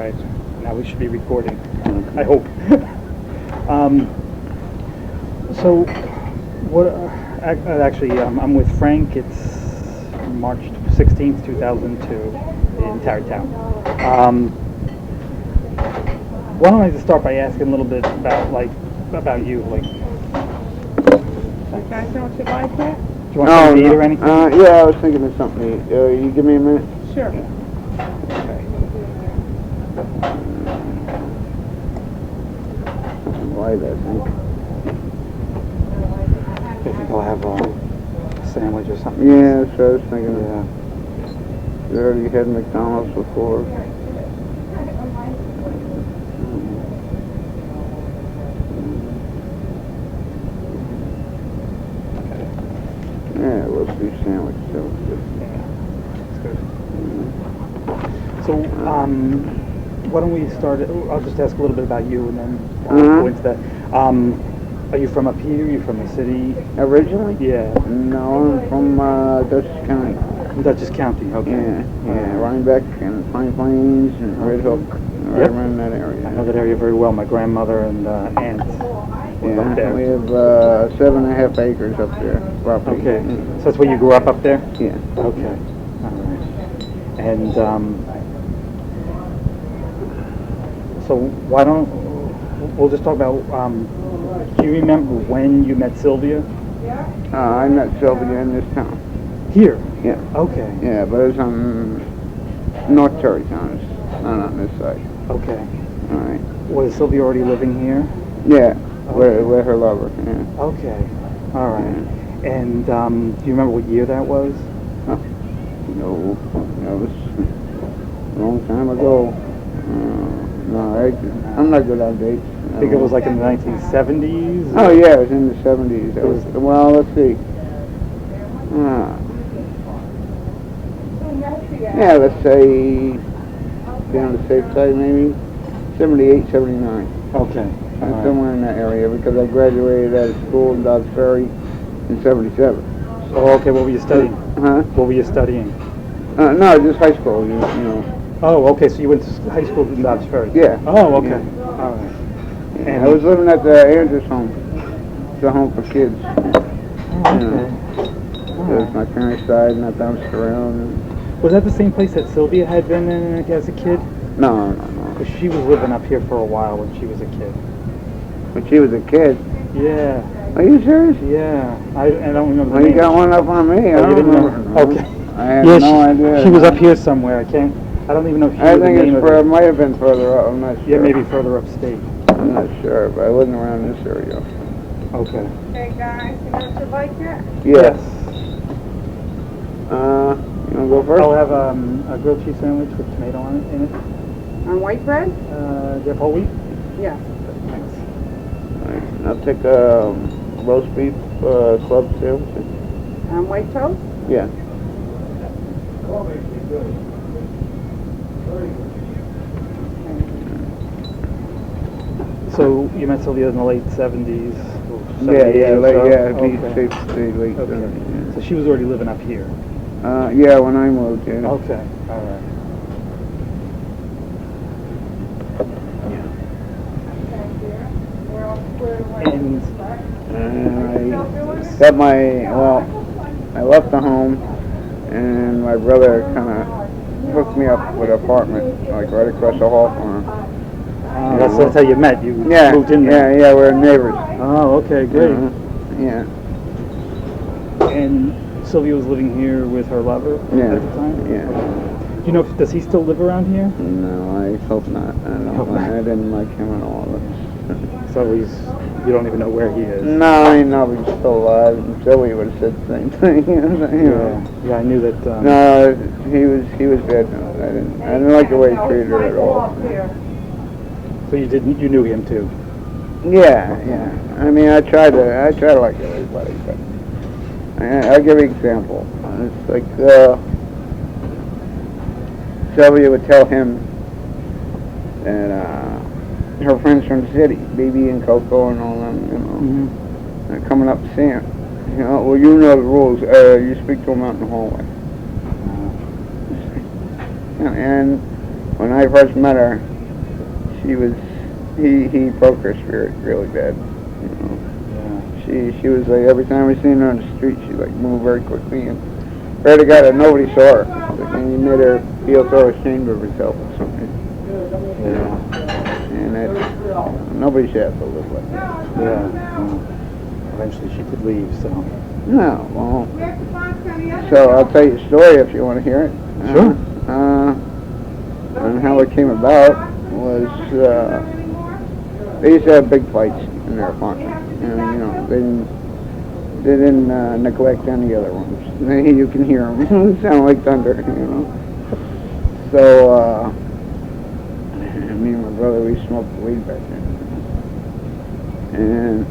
right. Now we should be recording. I hope. So, what? Actually, I'm with Frank. It's March 16th, 2002, in Tarrytown. Why don't I just start by asking a little bit about you, like. You guys know what you like yet? Do you want something to eat or anything? Yeah, I was thinking of something to eat. You give me a minute? Sure. Okay. Light, I think. I think I'll have a sandwich or something. Yeah, that's what I was thinking. Yeah. You already had McDonald's before. Yeah, roast beef sandwich. That was good. Yeah. That's good. So, why don't we start? I'll just ask a little bit about you, and then I'll go into that. Are you from up here? Are you from the city? Originally? Yeah. No, I'm from Dutchess County. Dutchess County. Okay. Yeah, Rhinebeck and Pine Plains and Red Hook, right around that area. I know that area very well. My grandmother and aunt live up there. We have 7.5 acres up there, property. Okay. So that's where you grew up there? Yeah. Okay. All right. And so why don't we'll just talk about? Do you remember when you met Sylvia? I met Sylvia in this town. Here. Yeah. Okay. Yeah, but it was on North Tarrytown, not on this side. Okay. All right. Was Sylvia already living here? Yeah, with her lover. Yeah. Okay. All right. And do you remember what year that was? No, that was a long time ago. No, I'm not good on dates. I think it was like in the 1970s. Oh yeah, it was in the 70s. It was, well, let's see. Yeah, let's say, be on the safe side, maybe 78, 79. Okay. Somewhere in that area, because I graduated out of school in Dobbs Ferry in 77. Oh, okay. What were you studying? Huh? What were you studying? No, just high school, you know. Oh, okay. So you went to high school in Dobbs Ferry? Yeah. Oh, okay. Yeah. All right. And I was living at the Andrews home. It's a home for kids. Oh, okay. It was my parents died, and I bounced around. And Was that the same place that Sylvia had been in as a kid? no. Because she was living up here for a while when she was a kid. When she was a kid. Yeah. Are you serious? Yeah. I don't remember. Well, you got one up on me. I Oh, you don't didn't remember. remember? Okay. I have Yeah, no idea. She was up here somewhere. I don't even know if she I knew the think name it of it. might have been further up. I'm not sure. Yeah, maybe further upstate. I'm not sure, but I wasn't around this area. Okay. Hey guys, you know what you like yet? Yes. You want to go first? I'll have a grilled cheese sandwich with tomato on it, in it. On white bread? Do you have whole wheat? Yes. Thanks. All right. I'll take a roast beef club sandwich. On white toast? Yeah. So you met Sylvia in the late 70s? Yeah, late, Okay. safe to say late. Okay. So she was already living up here? Yeah, when I moved, yeah. Okay, all right. And I left the home, and my brother kind of hooked me up with an apartment, like right across the hall from him. that's how you met? You moved in there? Yeah, we're neighbors. Oh, okay, great. Yeah. And Sylvia was living here with her lover at the time? Yeah. Do you know, does he still live around here? No, I hope not. I didn't like him at all. So you don't even know where he is? No, I know he's still alive. And Joey would have said the same thing. Yeah, I knew that. No, he was dead. No, I didn't like the way he treated her at all. So you knew him too? Yeah. I mean, I try to like everybody, but I'll give you an example. It's like Sylvia would tell him that her friends from the city, BB and Coco and all them, are coming up to see him. Well, you know the rules. You speak to him out in the hallway. And when I first met her, he broke her spirit really bad. You know. Yeah. She was like, every time we seen her on the street, she like moved very quickly and pray to God that nobody saw her. Like, and he made her feel so ashamed of herself or something. Yeah. And that nobody should have to live like that. Yeah. Well, eventually she could leave, so. No, well. So I'll tell you a story if you want to hear it. Sure. And how it came about was they used to have big fights in their apartment, and you know they didn't neglect any other rooms. You can hear them sound like thunder, you know. So me and my brother, we smoked weed back then, and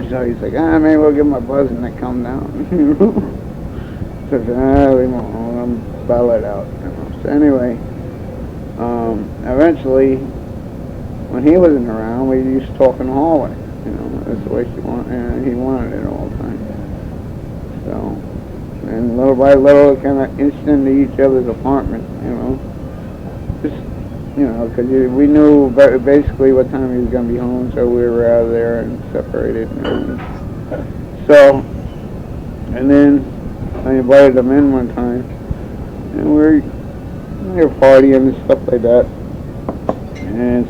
so he's like, maybe we'll give him a buzz and then calm down, you know. So I said, we won't, I'll battle it out, you know. So anyway. Eventually, when he wasn't around, we used to talk in the hallway. You know, that's the way he wanted it all the time. So, and little by little, it kind of inched into each other's apartment. You know, just because we knew basically what time he was going to be home, so we were out of there and separated. So, and then I invited him in one time, and we were partying and stuff like that, and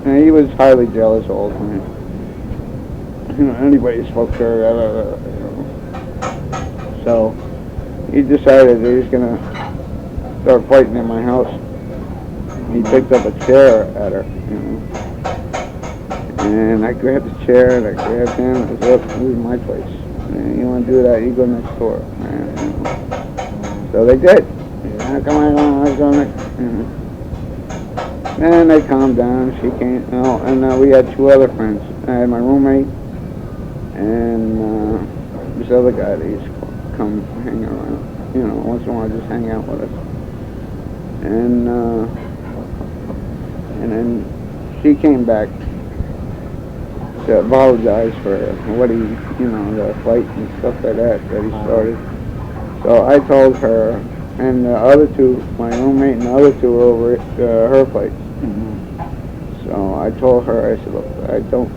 and he was highly jealous all the time. You know, anybody spoke to her, you know. So he decided that he was gonna start fighting in my house. He picked up a chair at her, you know, and I grabbed the chair and I grabbed him. I said, "Look, this is my place. And you want to do that? You go next door." And, you know. So they did. Come on, let's go next. And they calmed down. She came, and we had two other friends. I had my roommate and this other guy that used to come hang around. You know, once in a while, just hang out with us. And then she came back to apologize for what he, you know, the fight and stuff like that he started. So I told her. And the other two, my roommate and the other two were over at her place. Mm-hmm. So I told her, I said, look, I don't,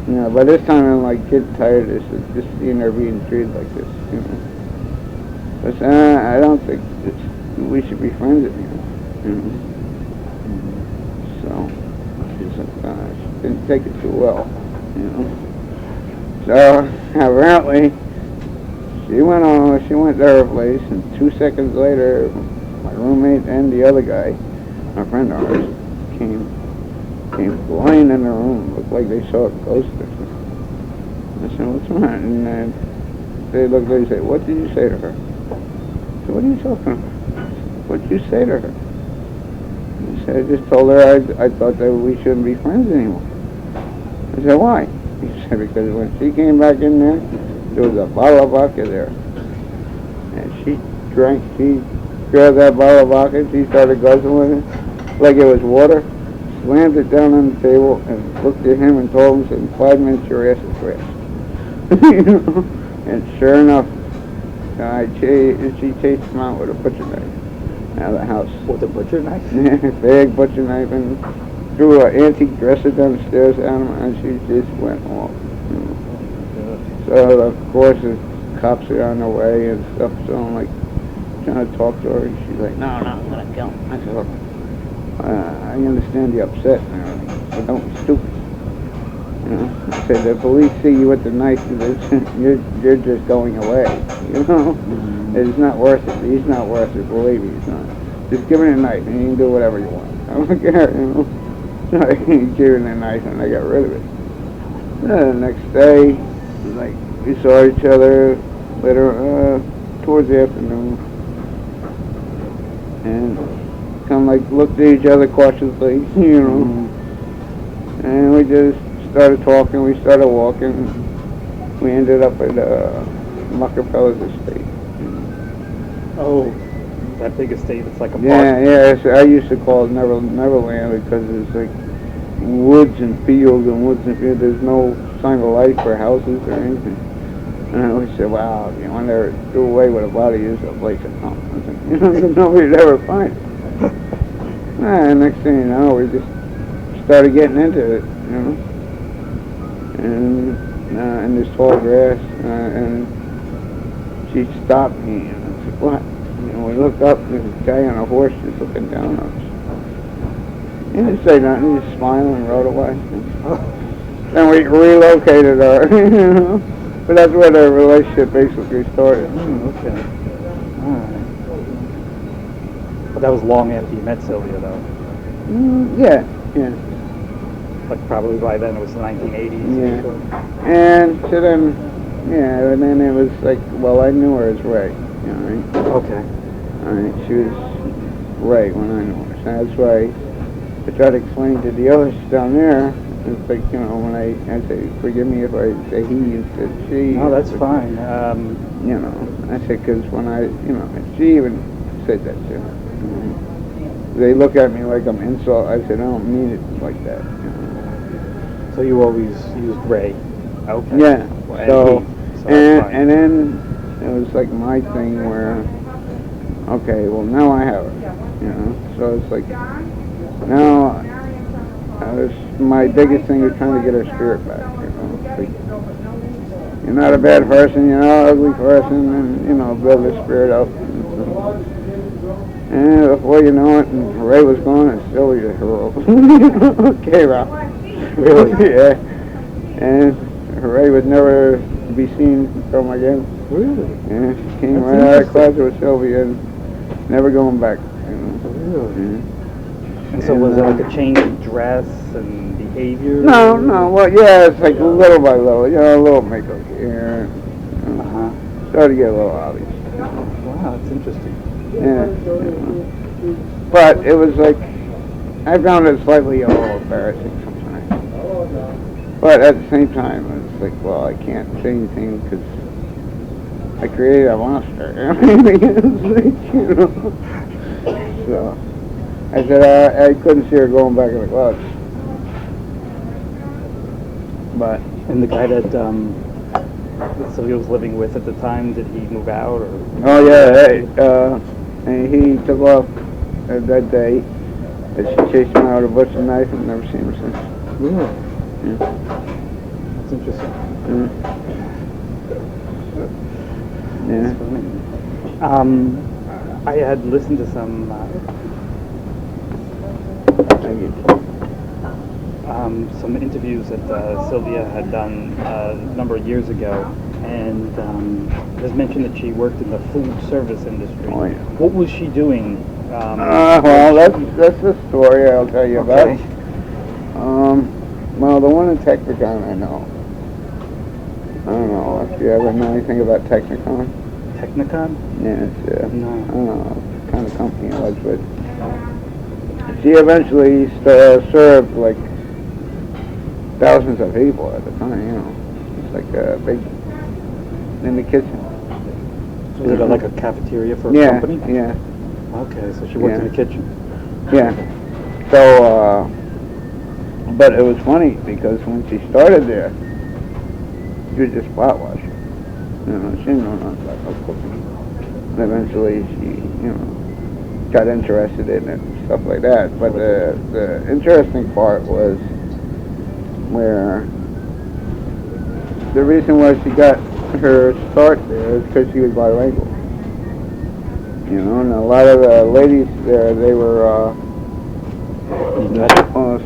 you know, by this time I'm like getting tired of this, just seeing her being treated like this, you know. I said, I don't think we should be friends anymore, you know. Mm-hmm. So she said, she didn't take it too well, you know. So apparently, she went to her place, and 2 seconds later, my roommate and the other guy, my friend of ours, came flying in the room. Looked like they saw a ghost or something. I said, what's wrong? And they looked at me and said, what did you say to her? I said, what are you talking about? What did you say to her? He said, I just told her I thought that we shouldn't be friends anymore. I said, why? He said, because when she came back in there was a bottle of vodka there. And she grabbed that bottle of vodka, and she started guzzling it like it was water, slammed it down on the table, and looked at him and told him, in 5 minutes your ass is crashed. You know? And sure enough, she chased him out with a butcher knife out of the house. With a butcher knife? Big butcher knife, and threw an antique dresser down the stairs at him, and she just went off. You know? So of course the cops are on their way and stuff, so I'm like trying to talk to her, and she's like, no, I'm gonna kill him. I said, look, I understand you're upset and everything, but don't be stupid. You know, I said, the police see you with the knife, you're just going away, you know. Mm-hmm. It's not worth it. He's not worth it, believe me, he's not. Just give him a knife and you can do whatever you want. I don't care, you know. So I gave him the knife and I got rid of it. The next day, like, we saw each other later, towards the afternoon, and kind of like looked at each other cautiously, you know, and we just started talking, we started walking, we ended up at Muckerfeller's estate. Oh, that big estate, it's like a park. Yeah, I used to call it Neverland because it's like woods and fields, there's no sign of life or houses or anything. And we said, wow, if you want to do away with a body, it's a place to come. You know, nobody'd ever find it. And next thing you know, we just started getting into it, and in this tall grass, and she stopped me, and I said, "What?" And we looked up, and there was a guy on a horse just looking down at us. He didn't say nothing, he just smiled and rode away. Then we relocated her, But that's where the relationship basically started. Okay. Alright. But that was long after you met Sylvia, though. Yeah, yeah. Like, probably by then it was the 1980s. Yeah. And so then, and then it was like, well, I knew her as Ray, right? Okay. Alright, she was Ray when I knew her. So that's why I try to explain to the others down there. It's like, when I say, forgive me if I say he instead of she. No, that's fine. I said, because when she even said that too. They look at me like I'm insult. I said, I don't mean it like that. So you always used Ray. Okay. Yeah. Well, and then it was like my thing where, okay, well now I have her. So it's like, now my biggest thing is trying to get her spirit back. Like, you're not a bad person, you're not an ugly person, and build the spirit up. And before you know it, and Ray was gone, and Sylvia hero. Okay, Rob. Really? Yeah. And Ray would never be seen from again. Really? Yeah, she came That's right out of the closet with Sylvia and never going back. Really? Yeah. And so was it like a change in dress and behavior? No, well, yeah, it's like little by little, a little makeup here. Started to get a little obvious. Wow, that's interesting. Yeah. But it was like, I found it slightly a little embarrassing sometimes. But at the same time, it's like, well, I can't say anything because I created a monster. So I said I couldn't see her going back in the closet. But And the guy that Sylvia was living with at the time, did he move out or? oh yeah, and he took off that day. And she chased him out with a butcher knife and never seen him since. Really? Yeah. That's interesting. Yeah. That's funny. I had listened to some interviews that Sylvia had done a number of years ago, and it was mentioned that she worked in the food service industry. Oh, yeah. What was she doing? Well, that's the story I'll tell you about. Okay. Well, the one in Technicon I know. I don't know if you ever know anything about Technicon. Technicon? Yeah, it's, No. I don't know what kind of company it was, but she eventually served like thousands of people at the time, It's like a big, in the kitchen. So was it like a cafeteria for a company? Yeah. Okay, so she worked in the kitchen. Yeah. So, but it was funny because when she started there, she was just pot washer. She didn't know nothing about no cooking. And eventually she, got interested in it and stuff like that. But the interesting part was where the reason why she got her start there is because she was bilingual. And a lot of the ladies there, they were,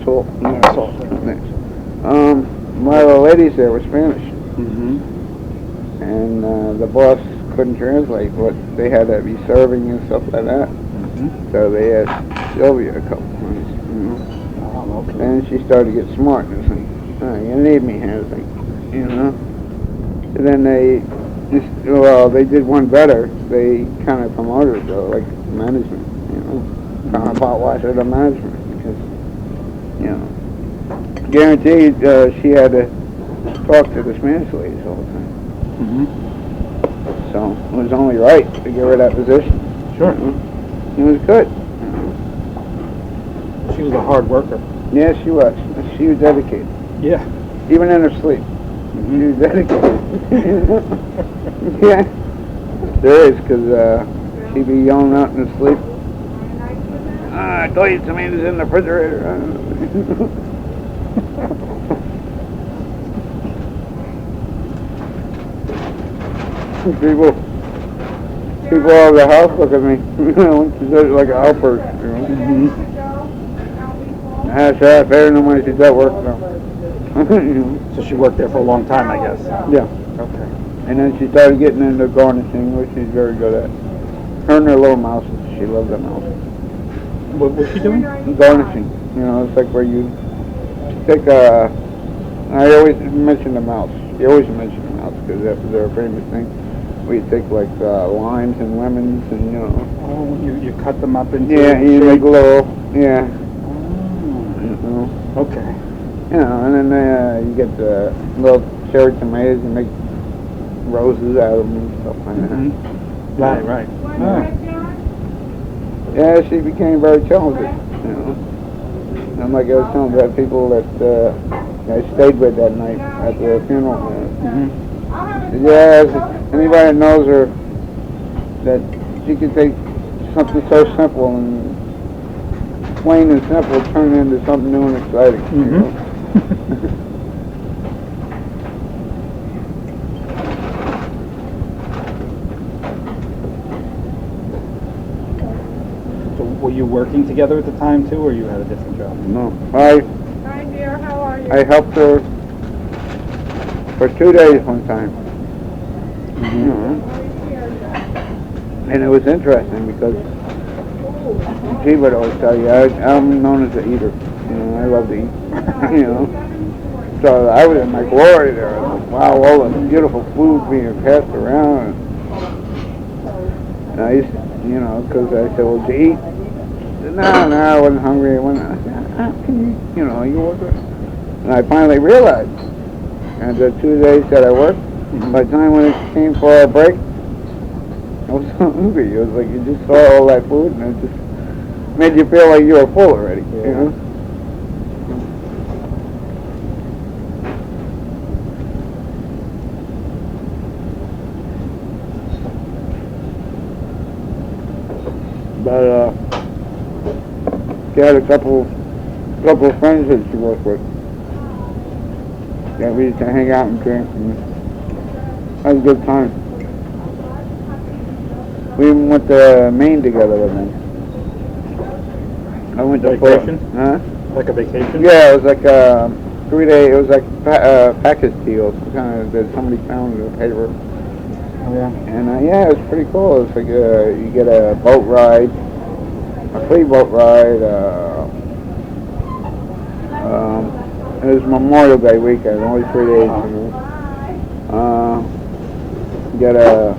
salt. Yeah, salt. Thanks. A lot of the ladies there were Spanish. Mm-hmm. And the boss couldn't translate what they had to be serving and stuff like that. Mm-hmm. So they asked Sylvia a couple times, Oh, okay. And she started to get smart and it's like, you need me here, it's like, And then they did one better. They kind of promoted her to like management, kind of pot washer to management because, guaranteed she had to talk to the Spanish ladies all the time. Mm-hmm. So it was only right to give her that position. Sure. It was good. She was a hard worker. Yeah, she was. She was dedicated. Yeah. Even in her sleep. Mm-hmm. She was dedicated. Yeah. There is, because she'd be yelling out in her sleep. Glazed tomatoes in the refrigerator. People out of the house look at me, when she's like an outburst, Mm-hmm. Sure, I better than when she's at work now. So she worked there for a long time, I guess. Yeah. Okay. And then she started getting into garnishing, which she's very good at. Her and her little mouses, she loves the mouse. What was she doing? Garnishing. It's like where you take I always mention the mouse. You always mention the mouse because they're a famous thing. We take like limes and lemons and Oh, you cut them up into you make little Oh. Okay. and then you get the little cherry tomatoes and make roses out of them and stuff like that. Mm-hmm. Right. Yeah, she became very talented. And like I was telling the people that I stayed with that night at the funeral. Mm-hmm. Yeah, anybody that knows her, that she can take something so simple and plain and simple, turn it into something new and exciting. Mm-hmm. So were you working together at the time too, or you had a different job? No, Hi, dear. How are you? I helped her for 2 days one time. Mm-hmm. And it was interesting because she would always tell you, I'm known as an eater. I love to eat. So I was in my glory there. I was like, wow, all the beautiful food being passed around. And I used to, because I said, well, did you eat? She said, no, I wasn't hungry. I said, how can you order? And I finally realized, and the 2 days that I worked, by the time when it came for our break, I was so hungry. It was like you just saw all that food and it just made you feel like you were full already, But she had a couple of friends that she worked with. Yeah, we used to hang out and drink and had a good time. We even went to Maine together with them. I went to Vacation? Huh? Like a vacation? Yeah, it was like a 3-day. It was like package deal. Kind of that somebody found in the paper. Oh yeah. And yeah, it was pretty cool. It's like you get a boat ride, a free boat ride. It was Memorial Day weekend, only 3 days. You get a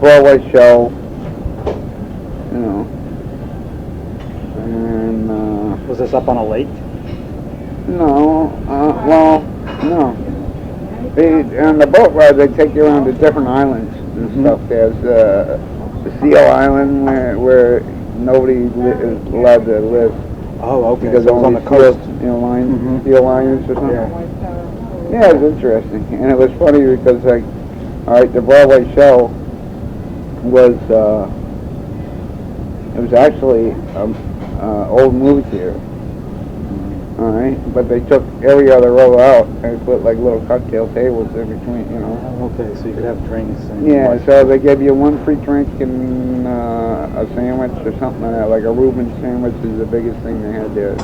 Broadway show, and Was this up on a lake? no, no. On the boat ride, they take you around to different islands and stuff. There's the Seal Island where nobody is allowed to live. Oh, okay. Because So it was on the coast. Seal Mhm. Islands or something. Yeah, it was interesting, and it was funny because all right, the Broadway show was it was actually old movie theater. All right, but they took every other row out and put like little cocktail tables in between, Oh, okay, so you could have drinks. And Yeah, so they gave you one free drink and a sandwich or something like that. Like a Reuben sandwich is the biggest thing they had there.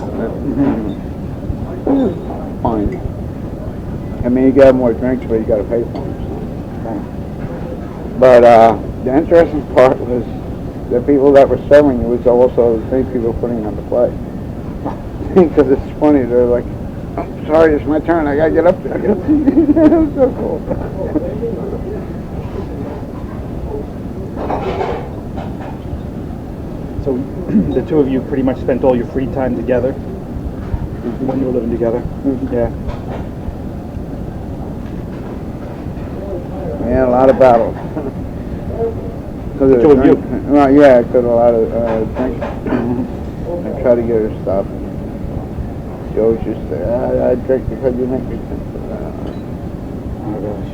Fine. I mean, you got more drinks, but you got to pay for them. But the interesting part was the people that were serving it was also the same people putting on the play. Because it's funny, they're like, oh, sorry, it's my turn, I gotta get up there. It was so cool. So the two of you pretty much spent all your free time together when you were living together? Yeah. Yeah, a lot of battles. The two of you? Well, yeah, because a lot of drinking. I try to get her to stop. She always used to say, I drink because you make me drink. Oh my gosh.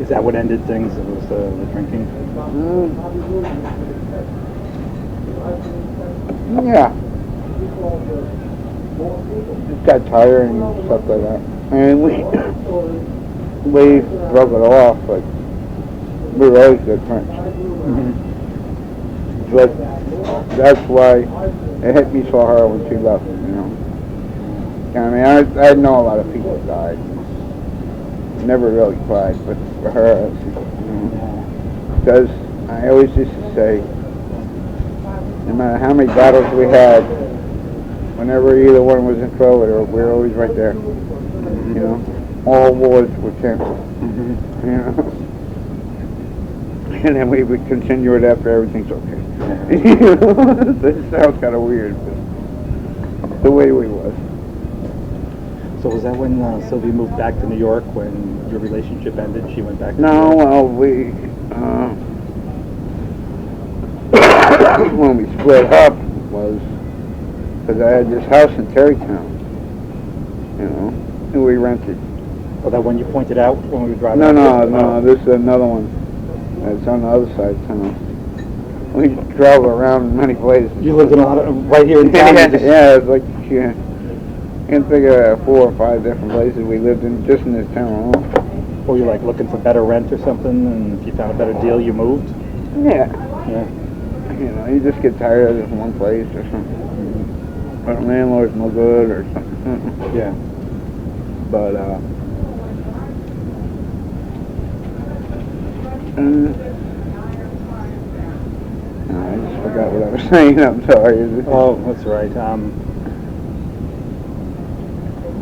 Is that what ended things? It was the drinking? Yeah. just got tired and stuff like that. And we broke it off, but we were always good friends. But that's why it hit me so hard when she left, you know. I mean, I know a lot of people died. Never really cried, but for her, because I always used to say, no matter how many battles we had, whenever either one was in trouble, we were always right there. You know, all wars were canceled. You know, and then we would continue it after everything's okay. You know, this sounds kind of weird, but the way we was. So was that when Sylvia moved back to New York when your relationship ended? She went back to New No, York? well, when we split up was because I had this house in Terrytown, you know, and we rented. Oh, that one you pointed out when we were driving? No, this is another one. It's on the other side of town. We travel around many places. You lived in a lot of, right here in town? Yeah, it's like, yeah. I can think of 4 or 5 different places we lived in just in this town alone. Or you're like looking for better rent or something, and if you found a better deal, you moved? Yeah. Yeah. You know, you just get tired of this one place or something. Or the landlord's no good or something. Yeah. But, I just forgot what I was saying. I'm sorry. Oh, that's right.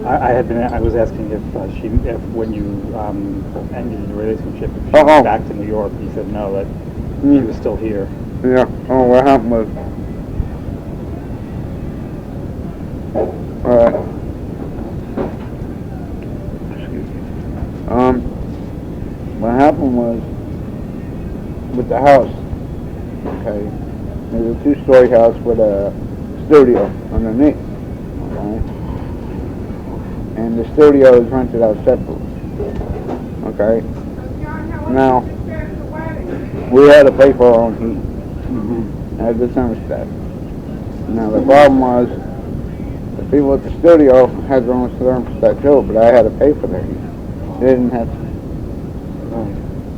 I was asking if when you ended the relationship, if she went back to New York. You said no, that she was still here. Yeah. Oh, what happened was, what happened was with the house. Okay, there's a 2-story house with a studio underneath. Okay, and the studio is rented out separately. Okay, now we had to pay for our own heat as the thermostat. Now the problem was the people at the studio had their own thermostat too, but I had to pay for their heat. They didn't have to.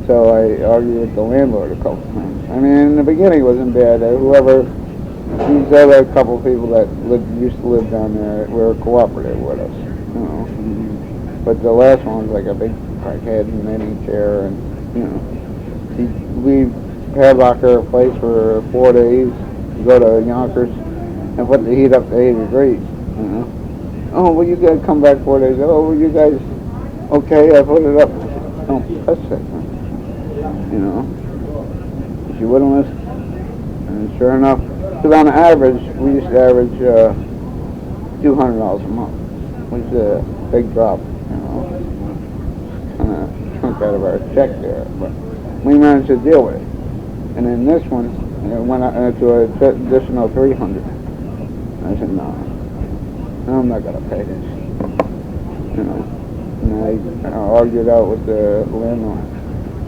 So I argued with the landlord a couple times. I mean, in the beginning it wasn't bad. These other couple people that used to live down there were cooperative with us, you know. But the last one was like a big crackhead in any chair, and you know, we padlocked our place for 4 days, go to Yonkers, and put the heat up to 80 degrees. You know. Oh, well, you gotta come back 4 days. Oh, well, you guys, okay? I put it up. Don't touch that thing. You know, she wouldn't listen. And sure enough, because on average, we used to average $200 a month, which is a big drop, you know. Kind of chunk out of our check there, but we managed to deal with it. And then this one, it went to an additional $300. I said, no, I'm not going to pay this, you know. And I argued out with the landlord.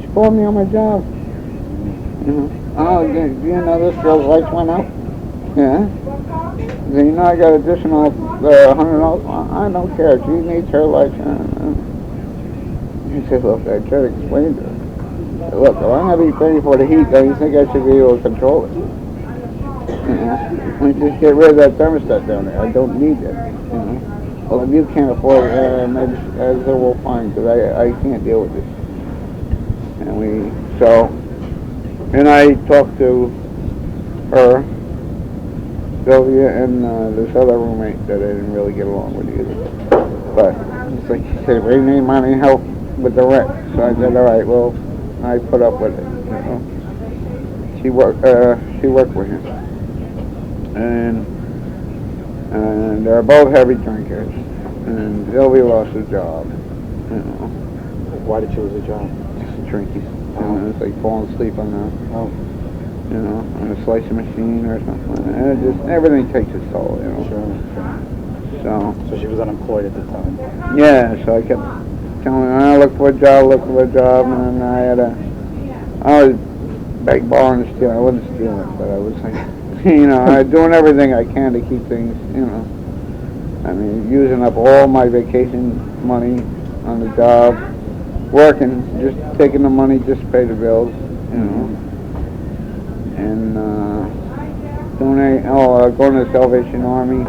She called me on my job. You know, oh, do you know this girl's lights went out? Yeah. Do you know I got additional $100? I don't care. She needs her lights. He said, look, I tried to explain to her. Look, if I'm going to be paying for the heat, don't you think I should be able to control it? You know, we just get rid of that thermostat down there. I don't need it. You know. Well, if you can't afford it, maybe we'll find, because I can't deal with this. And I talked to her, Sylvia, and this other roommate that I didn't really get along with either. But it's like she said, we need money help with the rent. So I said, all right, well, I put up with it. You know, she worked with him, and they're both heavy drinkers. And Sylvia lost her job. You know, why did she lose her job? Just drinking. It's like falling asleep on on a slicing machine or something. And it just, everything takes its toll, you know. Sure. So she was unemployed at the time. Yeah, so I kept telling her, I look for a job, and then I was beg, borrowing, and stealing. I wasn't stealing, but I was like, you know, I was doing everything I can to keep things, you know, I mean, using up all my vacation money on the job, working, just taking the money just to pay the bills, you know, and going to the Salvation Army,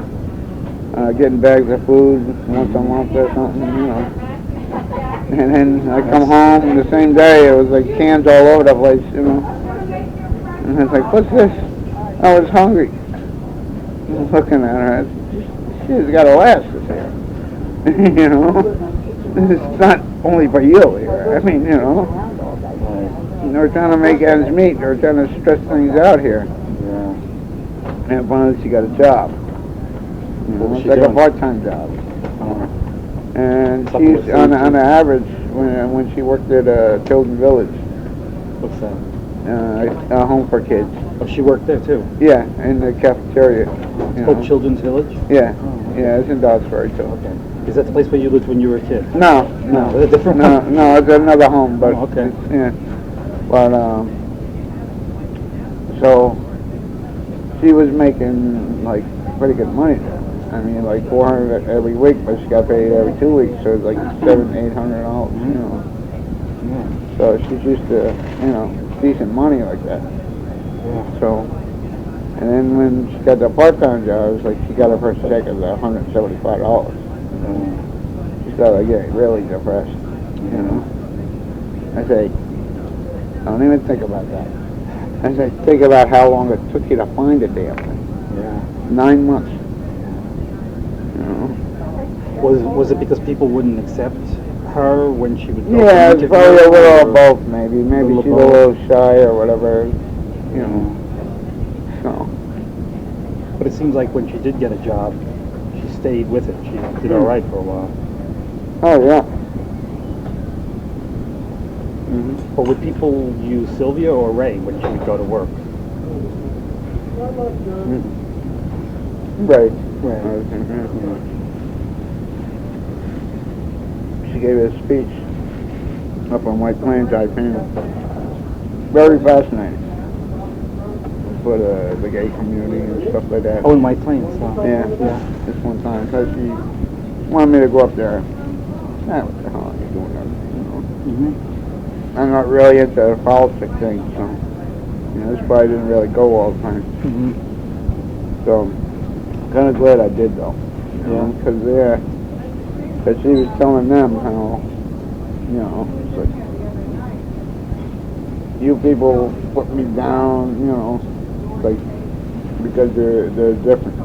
getting bags of food once a month or something, you know. And then I come home the same day, it was like cans all over the place, you know. And I was like, what's this? I was hungry. I was looking at her, she's got to last this here. You know? It's not only for you here. I mean, you know. We're trying to make ends meet. We're trying to stretch things out here. Yeah. And finally she got a job. You know, it's like a part-time job. And she's on the average when she worked at Children's Village. What's that? A home for kids. Oh, she worked there too? Yeah, in the cafeteria. It's called Children's Village? Yeah. Oh, okay. Yeah, it's in Dog's-Ferry too. Okay. Is that the place where you lived when you were a kid? No. Is it a different one? No, it's another home, but okay. Yeah. But so she was making like pretty good money there. I mean, like $400 every week, but she got paid every 2 weeks, so it's like $700-800, you know. Yeah. So she's used to, you know, decent money like that. Yeah. So, and then when she got the part-time job, it was like she got her first check of $175. She started getting really depressed, you know. I say, don't even think about that. I say, think about how long it took you to find a damn thing. Yeah. 9 months. You know. Was it because people wouldn't accept her when she would go? Yeah, it's probably a little of both, maybe. Maybe she's a little shy or whatever, you know. So. But it seems like when she did get a job, she stayed with it. She did all right for a while. Oh, yeah. But would people use Sylvia or Ray when she would go to work? Right. Right. She gave a speech up on White Plains, I think. Very fascinating for the gay community and stuff like that. Oh, in White Plains. Yeah. This one time, because she wanted me to go up there. What the hell are you doing there? You know? I'm not really into the politics thing, so you know, this probably didn't really go all the time. So I'm kind of glad I did though. Because she was telling them how, you know, it's like, you people put me down, you know, like because they're different.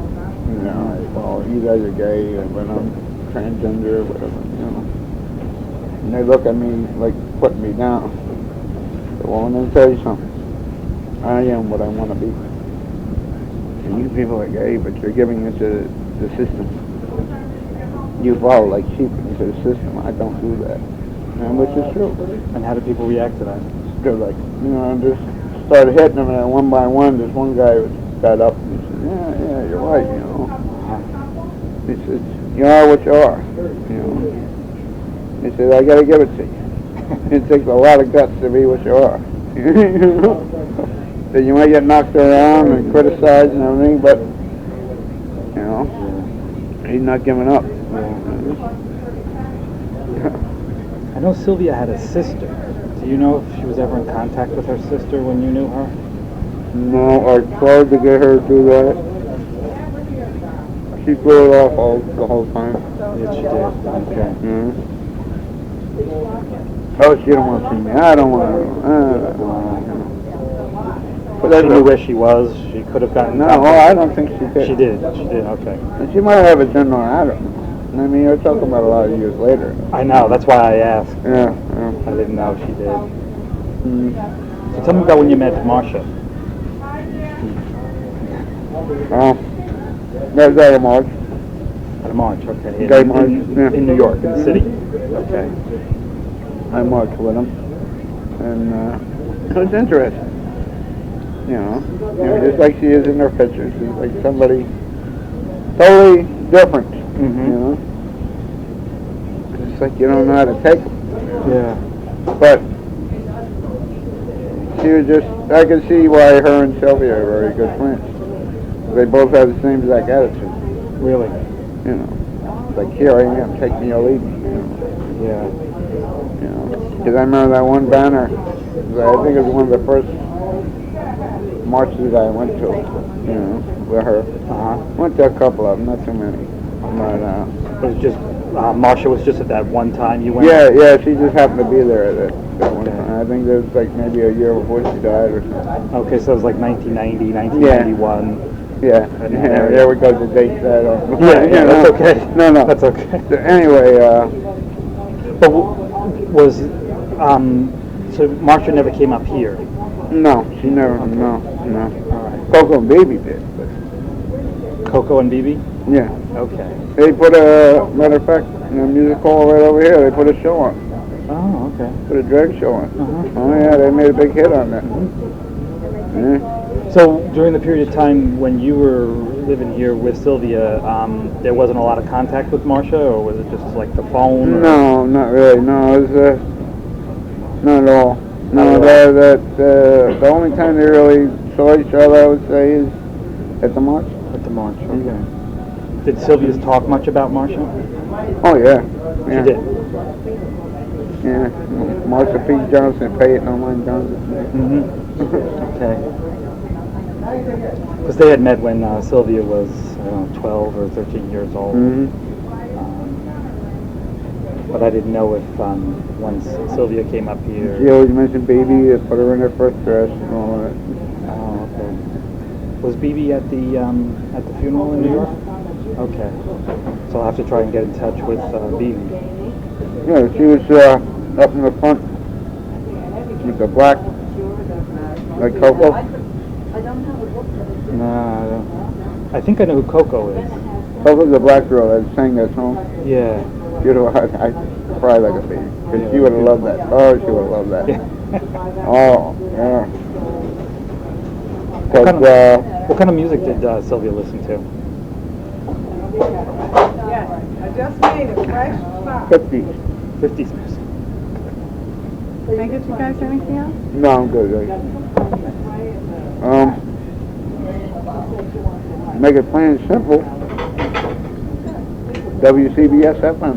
You know, like, well, you guys are gay, but I'm transgender, or whatever. You know. And they look at me like putting me down. Well, let me tell you something. I am what I want to be. And you people are gay, but you're giving into the system. You follow like sheep into the system. I don't do that. And which is true. And how do people react to that? They're like, you know, just started hitting them, and one by one, this one guy got up and he said, yeah, you're right, you know. He said, you are what you are, you know. He said, I got to give it to you. It takes a lot of guts to be what you are. You know? So you might get knocked around and criticized and everything, but, you know, he's not giving up. I know Sylvia had a sister. Do you know if she was ever in contact with her sister when you knew her? No, I tried to get her to do that. She blew it off the whole time. Yes, she did. Okay. Oh, she don't want to see me. I don't want to. But she knew where she was. She could have gotten. No, I don't think she did. She did. She did. Okay. And she might have a general. I don't know. I mean, you're talking about a lot of years later. I know. That's why I asked. Yeah. I didn't know if she did. So tell me about when you met Marsha. That was out of March. At a march, okay. Gay march, in New York, in the city. Okay. I marched with him, and it was interesting. You know, just like she is in her pictures. She's like somebody totally different. You know, it's like you don't know how to take them. Yeah. But she was just, I could see why her and Sylvia are very good friends. They both have the same exact attitude. Really? You know. like, here I am, take me or leave me, you know. Yeah. You know, because I remember that one banner. I think it was one of the first marches I went to. You know, with her. Went to a couple of them, not too many. But It was just Marcia was just at that one time you went. yeah, she just happened to be there at that one time. I think it was like maybe a year before she died or something. Okay, so it was like 1990, 1991. Yeah, there we go to date that. Yeah, that's okay. No, That's okay. So anyway, But was so Marcia never came up here? no, she never. Okay. No. All right. Coco and Baby did, but Coco and BB? yeah. Okay. They put a, matter of fact, in the music hall right over here, they put a show on. Oh, okay. Put a drag show on. Uh-huh. Oh yeah, they made a big hit on that. Yeah. So during the period of time when you were living here with Sylvia, there wasn't a lot of contact with Marcia, or was it just like the phone? Or? No, not really. No, it was not at all. No, the only time they really saw each other, I would say, is at the march. At the march, okay. Did Sylvia's talk much about Marcia? Oh yeah. She did. Yeah, Marcia P. Johnson, Pay It No Mind Johnson. Okay. Because they had met when Sylvia was, I don't know, 12 or 13 years old. But I didn't know if once Sylvia came up here. She always mentioned Baby, put her in her first dress and all that. Oh, okay. Was BB at the funeral in New York? Okay. So I'll have to try and get in touch with BB. Yeah, she was up in the front with the black, like Coco. No, I think I know who Coco is. Coco's the black girl that sang that song. Yeah. Beautiful. I cried like a baby. Because she would have loved that. Oh, she would have loved that. Oh, yeah. What kind of music did Sylvia listen to? Yes, I just made a fresh start. 50s. 50s music. Can I get you guys anything else? No, I'm good. Make it plain and simple. WCBS FM.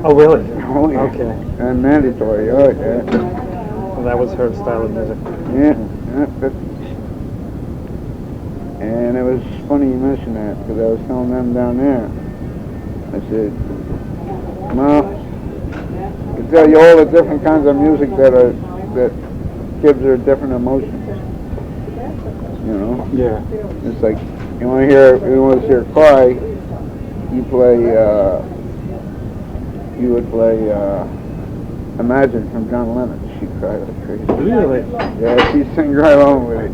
Oh, really? Oh, yeah. Okay. And mandatory. Oh, yeah. Well, that was her style of music. Yeah, 50s. And it was funny you mentioned that, because I was telling them down there. I said, well, I can tell you all the different kinds of music that gives her different emotions. You know? Yeah. It's like, you want to hear her cry, you would play Imagine from John Lennon. She cried like crazy. Really? Yeah, she sang right along with it.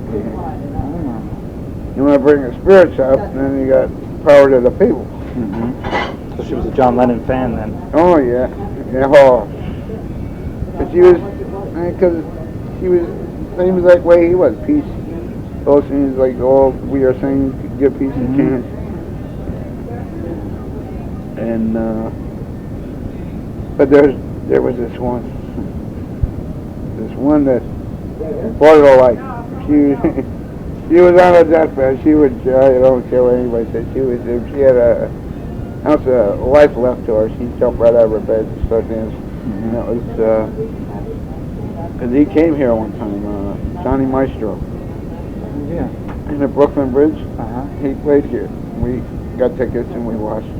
You want to bring her spirits up, and then you got Power to the People. So she was a John Lennon fan then? Oh, yeah. Oh. But she was, because he was same exact way he was, peace. Those things like all we are saying, give peace a chance. And, but there was this one that brought her to life. She was on her deathbed. She would, I don't care what anybody said, if she had an ounce of life left to her, she'd jump right out of her bed and start dancing. And that was, because he came here one time, Johnny Maestro. Yeah. In the Brooklyn Bridge. He played here. We got tickets and we watched.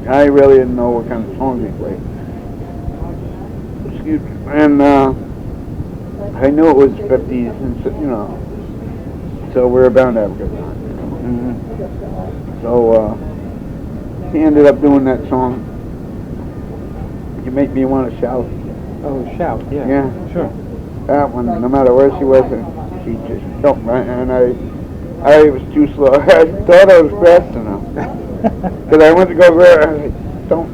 I really didn't know what kind of songs he played. Excuse me. And I knew it was 50s, and so we were bound to have a good time. So he ended up doing that song. You Make Me Want to Shout. Oh, Shout, yeah. Yeah. Sure. That one, no matter where she was, she just jumped right, and I was too slow. I thought I was fast enough. Because I went to go grab her, I was like, don't.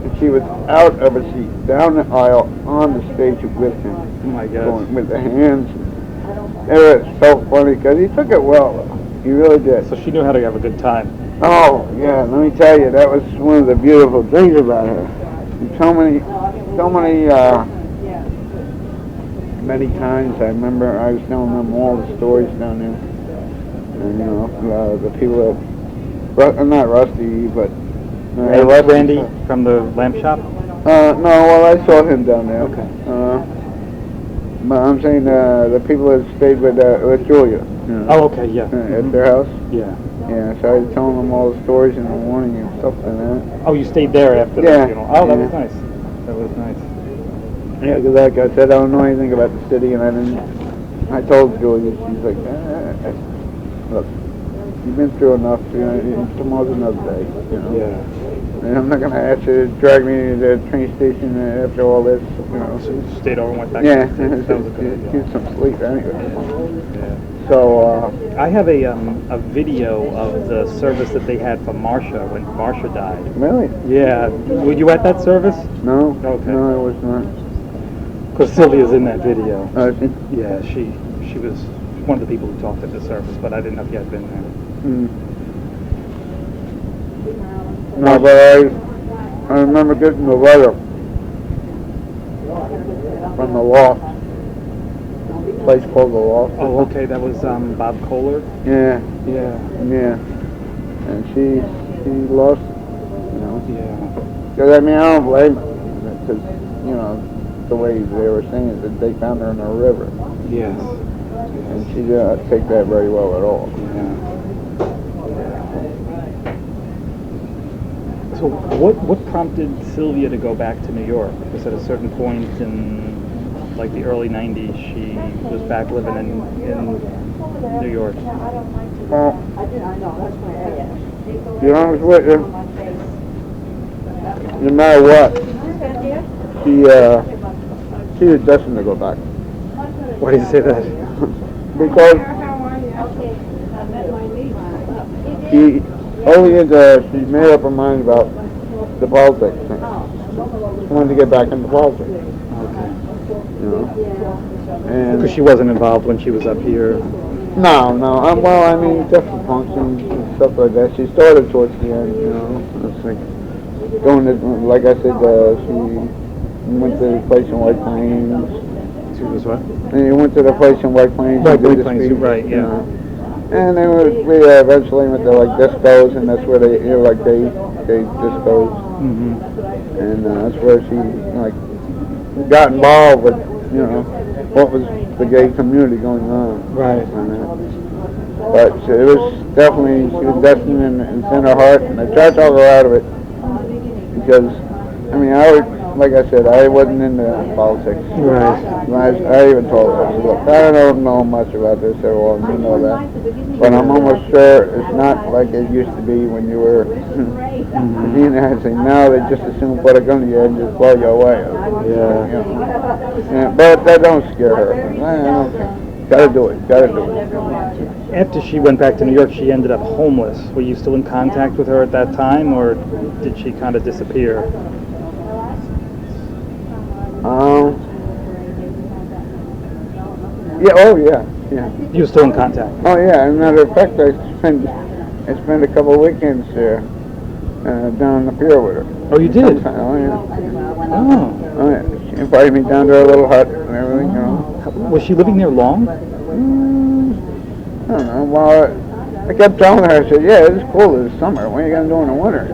And she was out of her seat, down the aisle, on the stage with him. Oh my God. Going with the hands. It was so funny, because he took it well. He really did. So she knew how to have a good time. Oh, yeah, let me tell you, that was one of the beautiful things about her. And many times I remember I was telling them all the stories down there. And, the people that, not Rusty, but Randy from the lamp shop? No, well, I saw him down there. Okay. But I'm saying the people that stayed with Julia. You know, Oh, okay, yeah. At their house. Yeah. Yeah, so I was telling them all the stories in the morning and stuff like that. Oh, you stayed there after the Yeah. funeral? Oh, that Yeah. was nice. That was nice. Yeah, because like I said, I don't know anything about the city, and I told Julia, she's like, look, you've been through enough, you know, tomorrow's another day, you know. Yeah. And I'm not going to ask you to drag me to the train station after all this, you know. So you stayed over and went back Yeah, to the States. That was a good idea. get some sleep anyway. Yeah. So, I have a video of the service that they had for Marcia when Marcia died. really? Yeah. Were you at that service? No, Okay. no, I was not. Because Sylvia's in that video. Oh, is she? Yeah, she was one of the people who talked at the service, but I didn't know if you had been there. Mm. No, but I remember getting the letter from the loft. Place called the Loft. Oh, okay, that was Bob Kohler? Yeah, Yeah. yeah. And she lost it, you know. Yeah. Because, I mean, I don't blame her. Because, you know, the way they were saying it, that they found her in a river. Yes. And she did not take that very well at all. Yeah. So what prompted Sylvia to go back to New York? Because at a certain point in like the early 90s, she was back living in New York. Well, to be honest with you, no matter what, she was destined to go back. Why did you say that? Because she made up her mind about the politics thing. She wanted to get back into politics. Okay. You know? And Because she wasn't involved when she was up here. no. Well, I mean, different functions and stuff like that. She started towards the end, you know. It's like going to, like I said, she went to the place in White Plains. She was what? And you went to the place in White Plains. Right, and did White the Plains, speech, right, yeah. You know. And then we eventually went to like discos, and that's where they, you know, like they discos. Mm-hmm. And that's where she like got involved with, you know, what was the gay community going on. Right. But it was definitely, she was destined and it's in her heart, and I tried to talk her out of it because, I mean, like I said, I wasn't into politics. Right. I even told her, I said, look, I don't know much about this at all, and you know that. But I'm almost sure it's not like it used to be when you were a teenager. Now they just as soon put a gun to you and just blow you away. Yeah. You know? Yeah, but that don't scare her. I don't care. Gotta do it. After she went back to New York, she ended up homeless. Were you still in contact with her at that time, or did she kind of disappear? Yeah, oh yeah. You were still in contact? Oh yeah, as a matter of fact, I spent a couple of weekends there, down the pier with her. Oh, you did? Sometime. Oh yeah. Oh. Yeah. She invited me down to her little hut and everything, you know. Was she living there long? I don't know. Well, I kept telling her, I said, yeah, it's cool this summer. What are you going to do in the winter?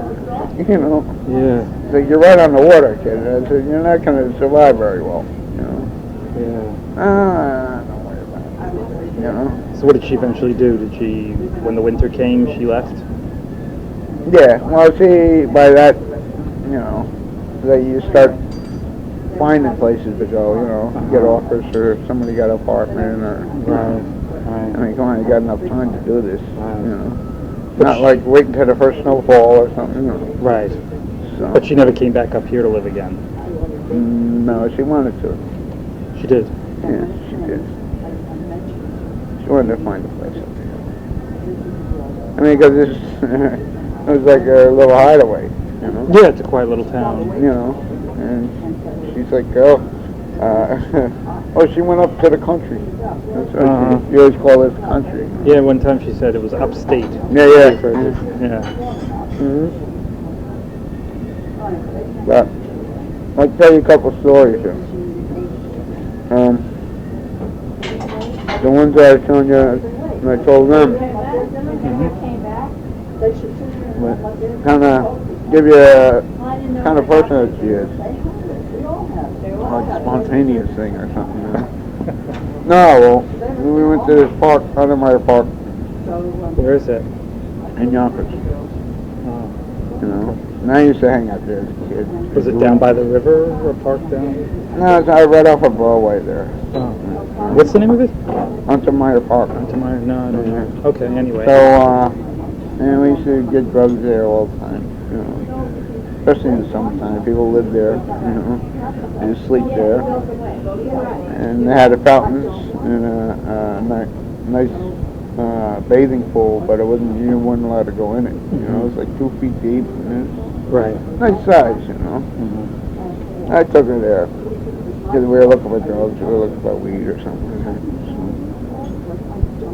You know. Yeah. It's like, you're right on the water, kid. I said, you're not going to survive very well, you know. Yeah. Don't worry about it. You know. So what did she eventually do? Did she, when the winter came, she left? Yeah, well, see, by that, you know, that you start finding places to go, you know, get offers, or if somebody got an apartment, or, Right. I mean, come on, you got enough time to do this, Right. you know. Not like waiting till the first snowfall or something, you know. Right. So, But she never came back up here to live again? no, she wanted to. She did? Yeah, she did. She wanted to find a place up here. I mean, because it was like a little hideaway, you know. Yeah, it's a quiet little town. You know, and she's like, oh, she went up to the country. That's what you always call this country. Yeah, one time she said it was upstate. Yeah. Yeah. Mm-hmm. But I'll tell you a couple stories here. The ones that I was telling you, and I told them, kind of give you a kind of person that she is. Like a spontaneous thing or something, you know? No, well, we went to this park, Undermeyer Park, Where is it? in Yonkers, Oh. you know? And I used to hang out there as a kid. Was it down by the river or park down? No, it's right off of Broadway there. Oh. What's the name of it? Untermeyer Park. Untermeyer? No, I don't know. Okay, anyway. So, and we used to get drugs there all the time, you know. Especially in the summertime, people lived there, you know, and sleep there. And they had the fountains and a nice bathing pool, but you weren't allowed to go in it. You know, it was like 2 feet deep. And Right. nice size, you know. I took her there because we were looking for drugs, we were looking for weed or something.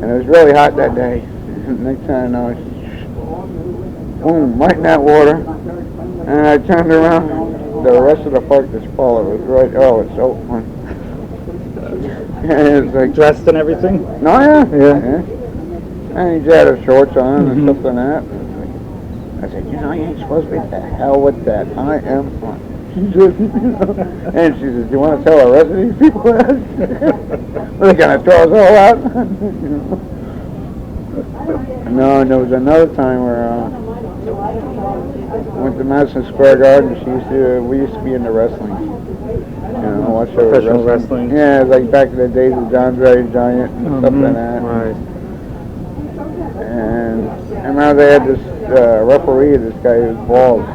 And it was really hot that day. Next thing I know, boom, right in that water. And I turned around, the rest of the park just followed. It was right, oh, it's so fun. And it's like, Dressed and everything? no, yeah. And he had his shorts on and stuff like that. I said, you know, you ain't supposed to be the hell with that. I am fun. She said, you know, and she said, do you want to tell the rest of these people that? They're going to throw us all out. You know? No, and there was another time where I went to Madison Square Garden. We used to be into wrestling. You know, watch Professional wrestling? Yeah, like back in the days of John Dre Giant and stuff like that. Right. And I remember they had this referee, this guy who was bald. You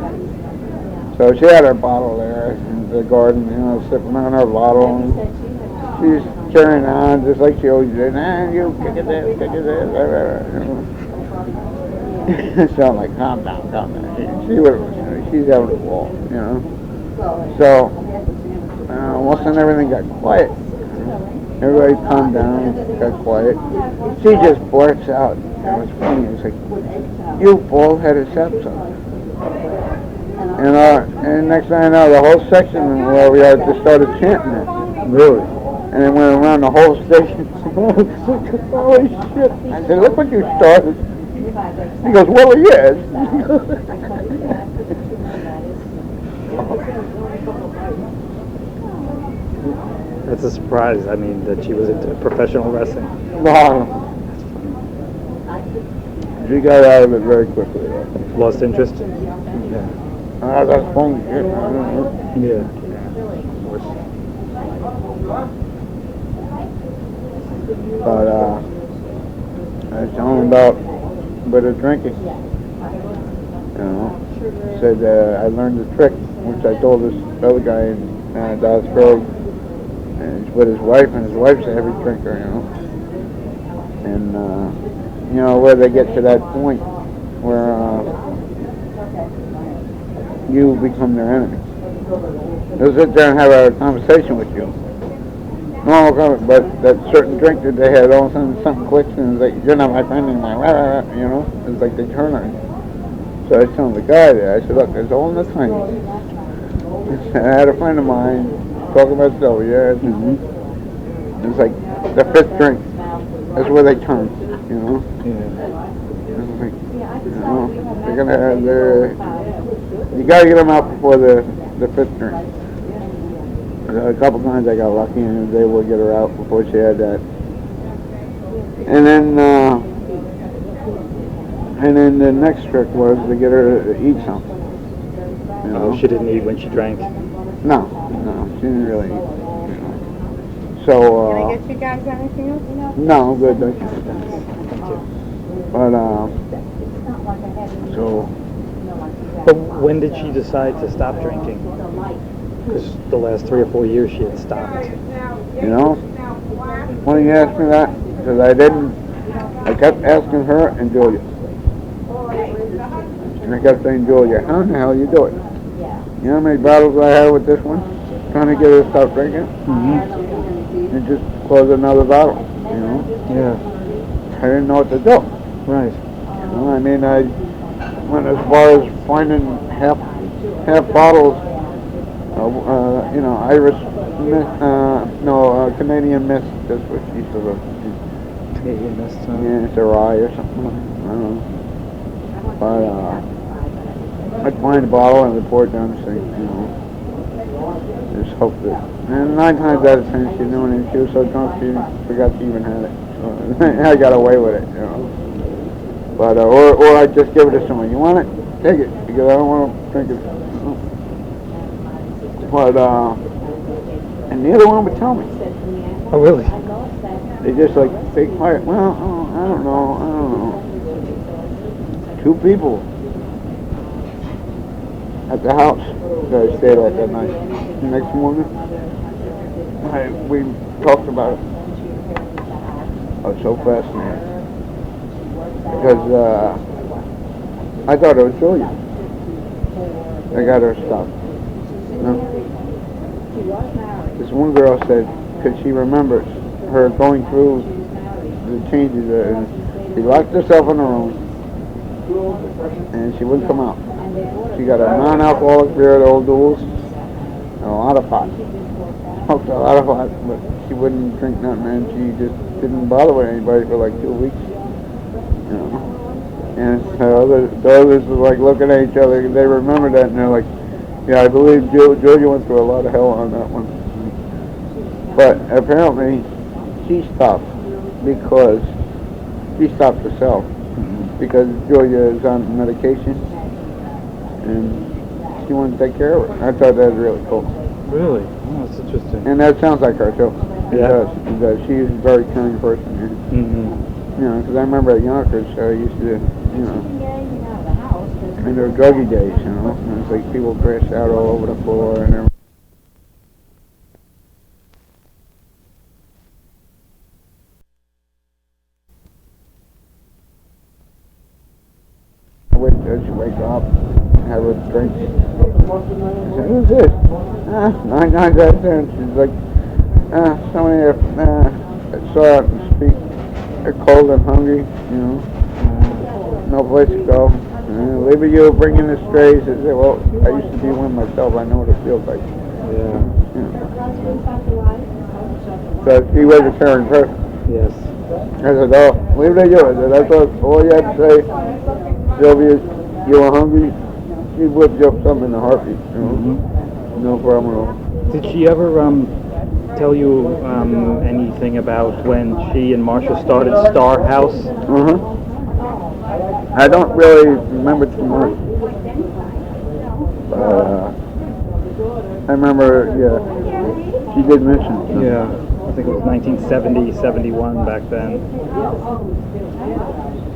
know? So she had her bottle there in the garden, you know, sipping on her bottle. And she's carrying on just like she always did. You kick it there, kick it there. You know? So I'm like, calm down. She's having a ball, you know. So once then everything got quiet. Everybody calmed down, got quiet. She just blurts out. It was funny. It was like, you bald-headed stepson. And next thing I know, the whole section where we are just started chanting it. Really? And it went around the whole station. Holy shit. I said, look what you started. He goes, well, yes. That's a surprise. I mean, that she was into professional wrestling. Wow. She got out of it very quickly. Lost interest? Yeah. That's funny. Yeah. But I was telling him about a bit of drinking. You know, said I learned the trick, which I told this other guy in Dallas Grove. And he's with his wife, and his wife's a heavy drinker, you know. And, you know, where they get to that point where you become their enemy. They'll sit there and have a conversation with you. No, but that certain drink that they had, all of a sudden something clicks, and it's like, you're not my friend anymore, you know. It's like they turn on you. So I was telling the guy there, I said, look, there's all in the time. I had a friend of mine talking about Sylvia. It's like the fifth drink. That's where they turn, you know. Yeah. It's like, you know, you gotta get them out before the fifth drink. A couple times I got lucky and was able to get her out before she had that. And then the next trick was to get her to eat something. You know? Oh, she didn't eat when she drank? No, she didn't really eat. You know. So, Can I get you guys anything else? no, good, thank you. Thank you. But, so, But when did she decide to stop drinking? Because the last 3 or 4 years she had stopped. you know, when you asked me that, because I kept asking her and Julia. And I kept saying, Julia, how in the hell you do it? You know how many battles I had with this one? Trying to get her to stop drinking? And just close another bottle, you know? Yeah. I didn't know what to do. Right. You know, I mean, I went as far as finding half bottles, you know, Irish Mist, Canadian Mist, that's what she used to look. Canadian Mist. Yeah, it's a rye or something. I don't know. But, I'd find a bottle and I'd pour it down the sink, you know. Just hope that. And 9 times out of 10, she knew it, and she was so drunk she forgot she even had it. So I got away with it, you know. But or I'd just give it to someone. You want it? Take it, because I don't want to drink it. But and neither one would tell me. Oh, really? They just like fake quiet. Well, I don't know. 2 people at the house that I stayed at that night. The next morning, we talked about it. I was so fascinated because I thought it was Julia. I got her stuff. No. This one girl said, because she remembers her going through the changes, and she locked herself in her room, and she wouldn't come out. She got a non-alcoholic beer at Old Duels, and a lot of pot. Smoked a lot of pot, but she wouldn't drink nothing, and she just didn't bother with anybody for like 2 weeks. You know. And the others were like looking at each other, they remember that, and they're like, yeah, I believe Julia went through a lot of hell on that one. But apparently, she stopped because she stopped herself. Because Julia is on medication, and she wanted to take care of her. I thought that was really cool. Really? Oh, that's interesting. And that sounds like her too. It Yeah. does. It does. She's a very caring person. Mm-hmm. You know, because I remember at Yonkers, I used to, you know, in their druggy days, you know, and it's like people crashed out all over the floor and everything. She'd wake up, have a drink. I said, who's this? 9 times out of 10. She's like, somebody I saw out and speak. They're cold and hungry, you know. No place to go. Leave you bringing the strays. I said, well, I used to be one myself. I know what it feels like. Yeah. You know. So she was a caring person. Yes. I said, oh, leave it to you. I said, I thought all you had to say, Sylvia, you were hungry, she'd whip you up something in a heartbeat, you know? Mm-hmm. No problem at all. Did she ever tell you anything about when she and Marsha started Star House? Uh-huh. I don't really remember too much. I remember, yeah, she did mention it. Yeah, I think it was 1970, 71 back then.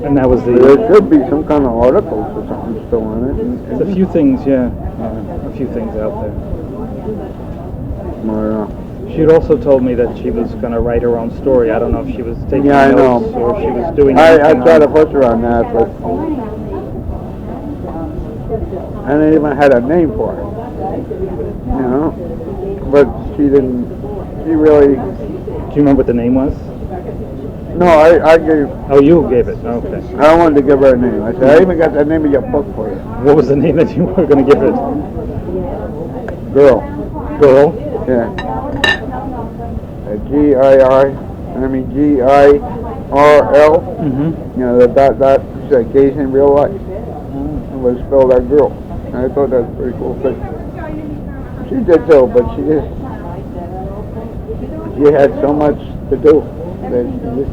And that was There should be some kind of articles or something still on it. It's a few things, yeah. A few things out there. She had also told me that she was going to write her own story. I don't know if she was taking notes or if she was doing I anything. tried to push her on that, but I didn't even had a name for her. You know? But she didn't, she really... Do you remember what the name was? No, I gave... Oh, you gave it. Okay. I wanted to give her a name. I said, I even got the name of your book for you. What was the name that you were going to give it? Girl. Girl? Yeah. Girl. Mm-hmm. You know, the dot, she said, gays in real life. It was spelled out girl. And I thought that was pretty cool. But she did too, but she had so much to do that she just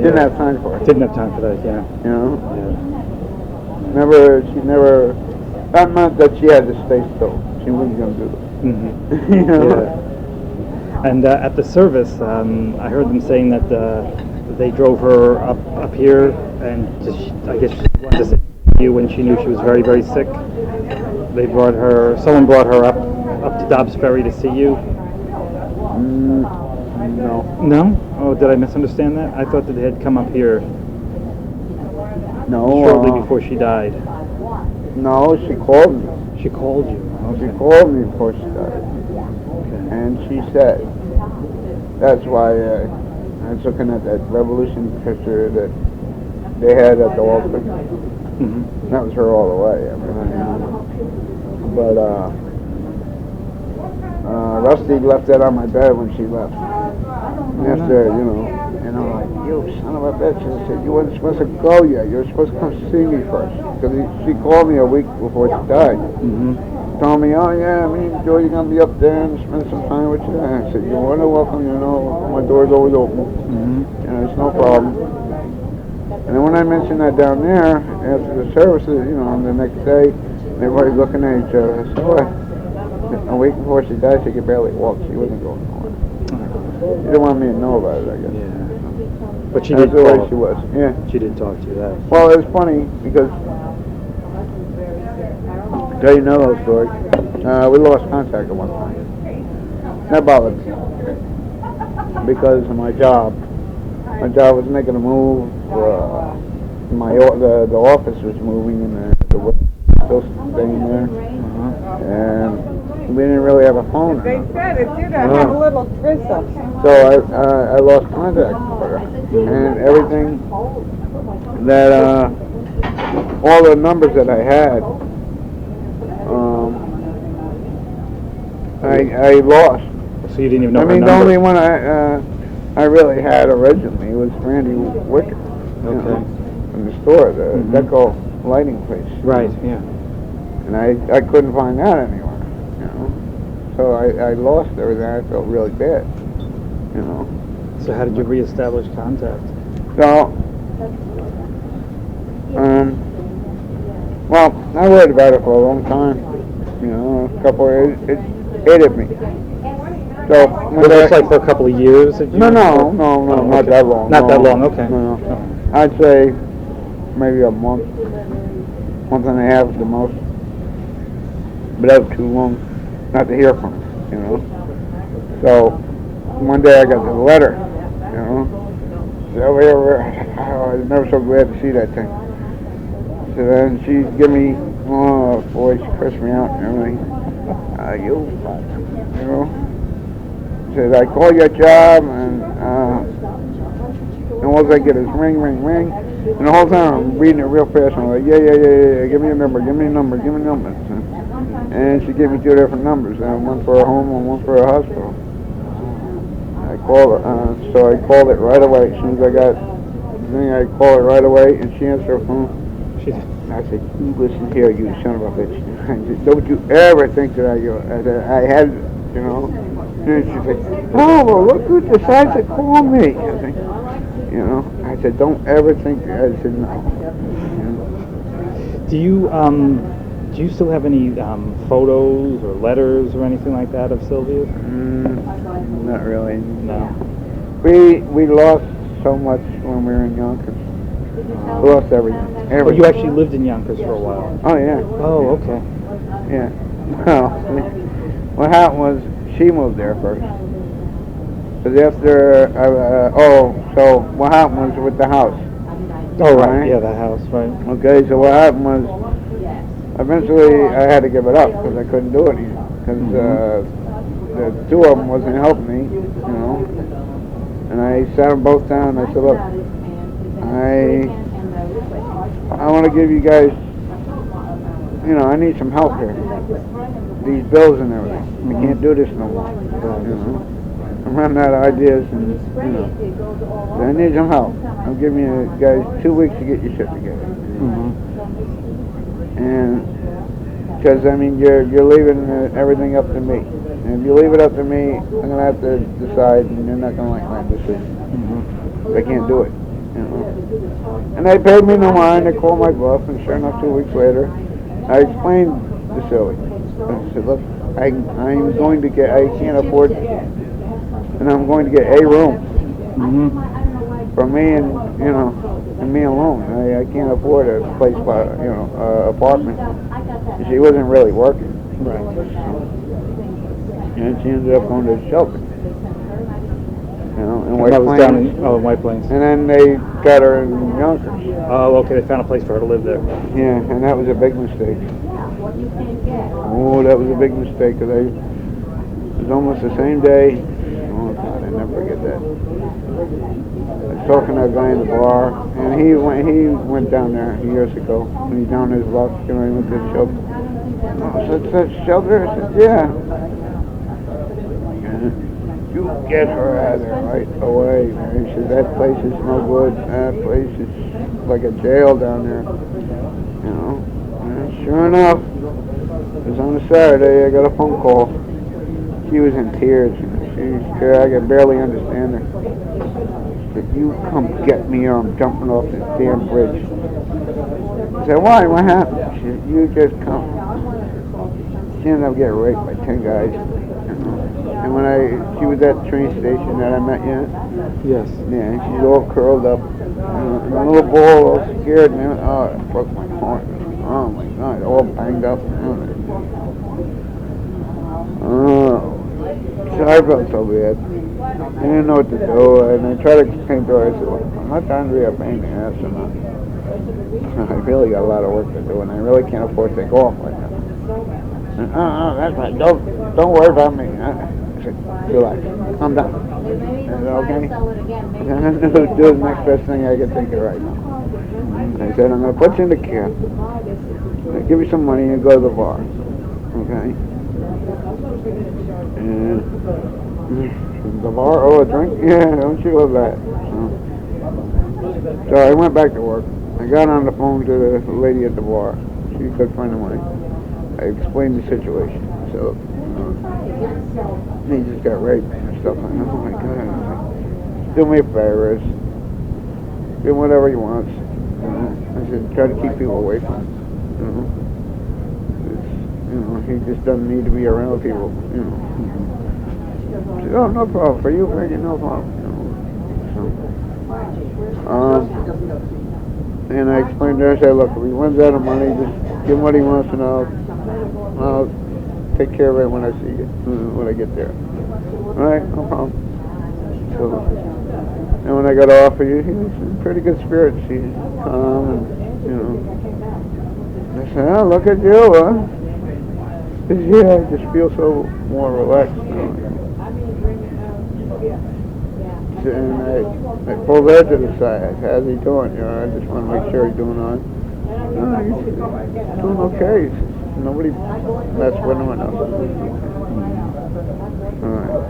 didn't have time for it. Didn't have time for that, yeah. You know? Yeah. She never, that meant that she had to stay still. She wasn't going to do it. Mm-hmm. You know? Yeah. And at the service, I heard them saying that they drove her up here, and I guess she wanted to see you when she knew she was very, very sick. They brought her, someone brought her up to Dobbs Ferry to see you. No. No? Oh, did I misunderstand that? I thought that they had come up here No. shortly before she died. No, she called me. She called you. Okay. She called me before she died. Okay. And she said, that's why I was looking at that Revolution picture that they had at the altar. Mm-hmm. That was her all the way. I mean, but Rusty left that on my bed when she left. After, you know, and And I'm like, you son of a bitch. And I said, you weren't supposed to go yet. You were supposed to come see me first. Because she called me a week before she died. Told me, oh yeah, me and Joe, you're going to be up there and spend some time with you. And I said, you're more than welcome, you know, my door's always open. And it's no problem. And then when I mentioned that down there, after the services, you know, the next day, everybody's looking at each other. I said, what? A week before she died, she could barely walk. She wasn't going nowhere. She didn't want me to know about it, I guess. Yeah. But she That's did the way talk. she was. Yeah. She did talk to you. That. Well, it was funny because, to tell you another story, we lost contact at one time. That bothered me because of my job. My job was making a move. The office was moving, and the work was still staying there. And we didn't really have a phone. They said it did have a little drizzle. So I lost contact with her, and everything that all the numbers that I had, I lost. So you didn't even know her I mean, number? the only one I really had originally was Randy Wicker. Okay. In the store, the Deco lighting place. Right. Yeah. And I couldn't find that anywhere. You know. So I lost everything. I felt really bad. You know. So how did you reestablish contact? So, well, I worried about it for a long time. You know, a couple of years. It hated me. So, Was this like for a couple of years? That you no, okay. not that long. Not that long, okay. No. I'd say maybe a month and a half at the most. But that was too long not to hear from her, you know. So, one day I got the letter, you know. So I was never so glad to see that thing. So then she give me, oh boy, she cursed me out and everything. You know. Said I call your job and all I get is ring, and the whole time I'm reading it real fast. I'm like, yeah, give me a number. And she gave me two different numbers, one for a home and one for a hospital. I called it, so I called it right away. As soon as I got the thing, I called it right away, and she answered her phone. I said, you listen here, you son of a bitch. I said, don't you ever think that I had, you know. And she's like, oh, well, look who decides to call me. I said, you know, I said, don't ever think. I said, no. You know. Do you still have any photos or letters or anything like that of Sylvia? Not really. No. We lost so much when we were in Yonkers. We lost everything. Oh, you actually lived in Yonkers for a while? Oh, yeah. Oh, okay. Yeah. Well, what happened was she moved there first. Because after, so what happened was with the house. Oh, right. Yeah, the house, right. Okay, so what happened was, eventually I had to give it up because I couldn't do it anymore. Because the two of them wasn't helping me, you know. And I sat them both down and I said, look, I want to give you guys, you know, I need some help here. These bills and everything. I can't do this no more. You know. I'm running out of ideas and, you know. I need some help. I'm giving you guys 2 weeks to get your shit together. And, because, I mean, you're leaving everything up to me. And if you leave it up to me, I'm going to have to decide, and you're not going to like my decision. I can't do it. You know. And they paid me no mind. They called my bluff, and sure enough, 2 weeks later, I explained to Silly. I said, look, I'm going to get, I can't afford, and I'm going to get a room for me and, you know, and me alone. I can't afford a place, you know, apartment. She wasn't really working. Right. And she ended up going to the shelter. You know, in White That was down Plains. in White Plains. And then they got her in Yonkers. Oh, okay. They found a place for her to live there. Yeah, and that was a big mistake. Oh, that was a big mistake, because it was almost the same day. Oh, God, I never forget that. I was talking to a guy in the bar, and he went down there years ago, when he down his block, you know, he went to the shelter. Oh, so it's that shelter? I said, yeah. you get her out of there right away, man. He said, that place is no good. That place is like a jail down there. You know? And sure enough, it was on a Saturday, I got a phone call. She was in tears. I could barely understand her. She said, you come get me or I'm jumping off this damn bridge. I said, why? What happened? She said, you just come. She ended up getting raped by 10 guys. And when she was at the train station that I met you at. Yes. Yeah, she's all curled up. And a little ball, all scared, man. Oh, it broke my heart. Oh my God, all banged up. Oh. So I felt so bad. I didn't know what to do, and I tried to explain to her. I said, well, I'm not trying to be a pain in the ass or nothing. I really got a lot of work to do, and I really can't afford to take off right now. And, that's right. Don't worry about me. I said, relax. Calm down. Is that okay? And do the next best thing I can think of right now. I said, I'm going to put you in the cab. I'll give you some money and go to the bar. Okay? And the bar? Oh, a drink? Yeah, don't you love that? So I went back to work. I got on the phone to the lady at the bar. She's a good friend of mine. I explained the situation. So, he just got raped and stuff. Like, oh my God. Do me a favor. Do whatever he wants. I said, try to keep people away from him. He just doesn't need to be around people. I said, oh, no problem. For you, Frankie, no problem. And I explained to her, I said, look, if he runs out of money, just give him what he wants and I'll take care of it when I see you, when I get there. All right, no problem. So, and when I got off of you, he was in pretty good spirits. He was calm and, I said, oh, look at you, huh? Yeah, I just feel so more relaxed now. And I pulled Ed to the side. I said, how's he doing? I just want to make sure he's doing all right. No, he's doing okay. Nobody messed with him enough. Alright.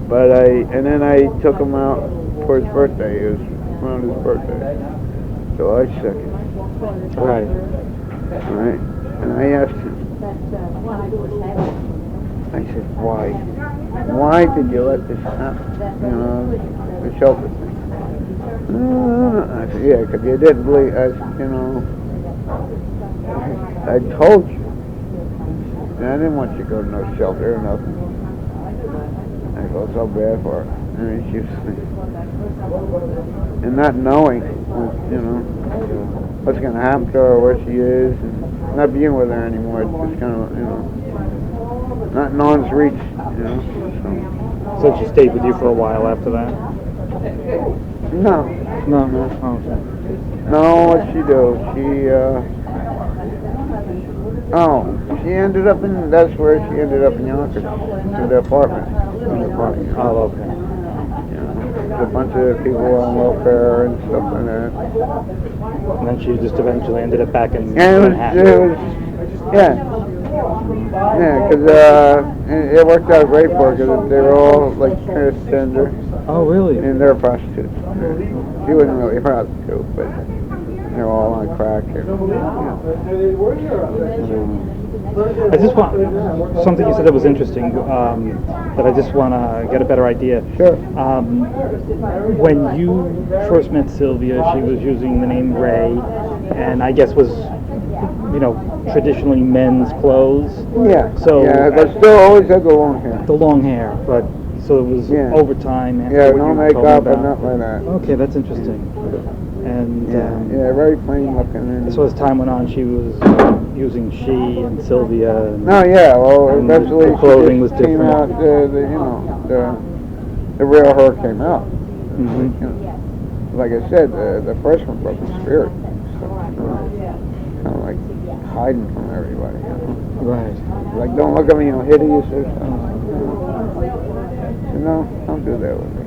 But and then I took him out for his birthday. It was around his birthday. July 2nd. Right. Alright. And I asked him, I said, why? Why did you let this happen? The shelter thing. I said, yeah, because you didn't believe. I said, I told you. And I didn't want you to go to no shelter or nothing. I felt so bad for her. She was, and not knowing, what's going to happen to her, where she is, and not being with her anymore. It's just kind of, not in arm's reach, So she stayed with you for a while after that? No. No. Oh, okay. No, what'd she do? She ended up that's where she ended up in Yonkers, to the apartment. Oh, okay. A bunch of people on welfare and stuff like that. And then she just eventually ended up back in Manhattan. Yeah, because it worked out great for her because they were all like transgender. Oh, really? And they're prostitutes. She wasn't really a prostitute, but they're all on crack. I just want something you said that was interesting, that I just want to get a better idea. Sure. When you first met Sylvia, she was using the name Ray, and I guess was, traditionally men's clothes. Yeah. So but still always had the long hair. The long hair, but so it was over time. Yeah, no makeup and nothing like that. Okay, that's interesting. And very plain looking. So as time went on, she was using she and Sylvia. And, eventually the clothing was came different. out. The real her came out. Mm-hmm. Like I said, the first one broke the spirit. So, kind of like hiding from everybody. Right. Like, don't look at me, hideous or something. So, no, don't do that with me.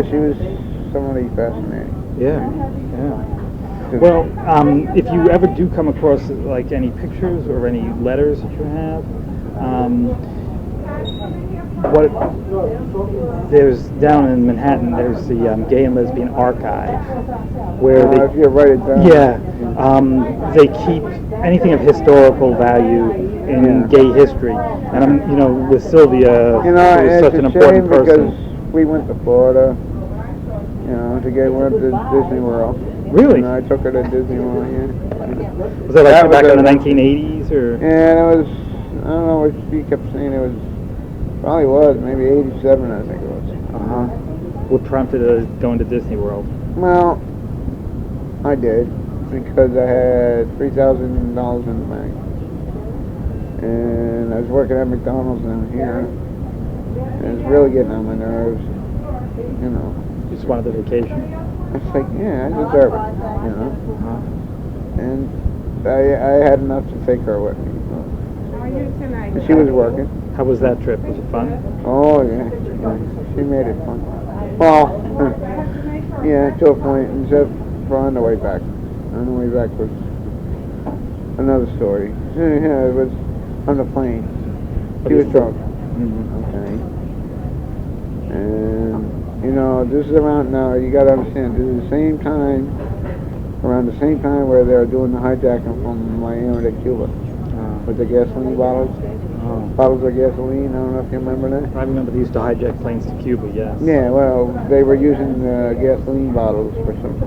She was somebody fascinating. Yeah. Well, if you ever do come across like any pictures or any letters that you have, what there's down in Manhattan, there's the Gay and Lesbian Archive, where if you write it down. they keep anything of historical value in gay history. And with Sylvia, You know, who was it's such a an shame important because person. we went to Florida, to get went to Disney World. Really? And I took her to Disney World, Was that like back in the a- 1980s or? And it was, I don't know what she kept saying, it was, probably was, maybe 87 I think it was. What prompted her going to Disney World? Well, I did, because I had $3,000 in the bank. And I was working at McDonald's down here. And it was really getting on my nerves, You just wanted the vacation? It's like, yeah, I deserve it, And I had enough to take her with me. How are you tonight? And she was working. How was that trip? Was it fun? Oh, yeah. She made it fun. Well, yeah, to a point, except for on the way back. On the way back was another story. Yeah, it was on the plane. She was drunk. Okay. And, this is around now, you gotta understand, this is the same time, around the same time where they were doing the hijacking from Miami to Cuba. With the gasoline bottles. Bottles of gasoline, I don't know if you remember that. I remember they used to hijack planes to Cuba, yes. Yeah, well, they were using gasoline bottles for some,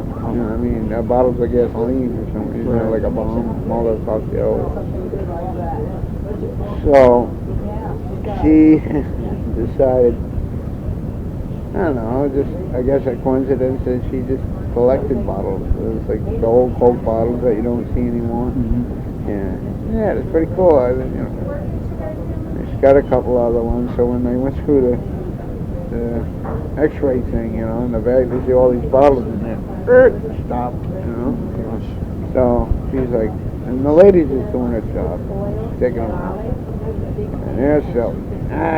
bottles of gasoline for some reason, like a bomb, Molotov cocktail. So, she decided, I don't know, I guess a coincidence that she just collected bottles. It was like the old Coke bottles that you don't see anymore. Yeah, it's pretty cool. She's got a couple other ones, so when they went through the x-ray thing, in the bag, they see all these bottles in there. Stop, So she's like, and the lady's just doing her job, taking them out. And there's Sylvia.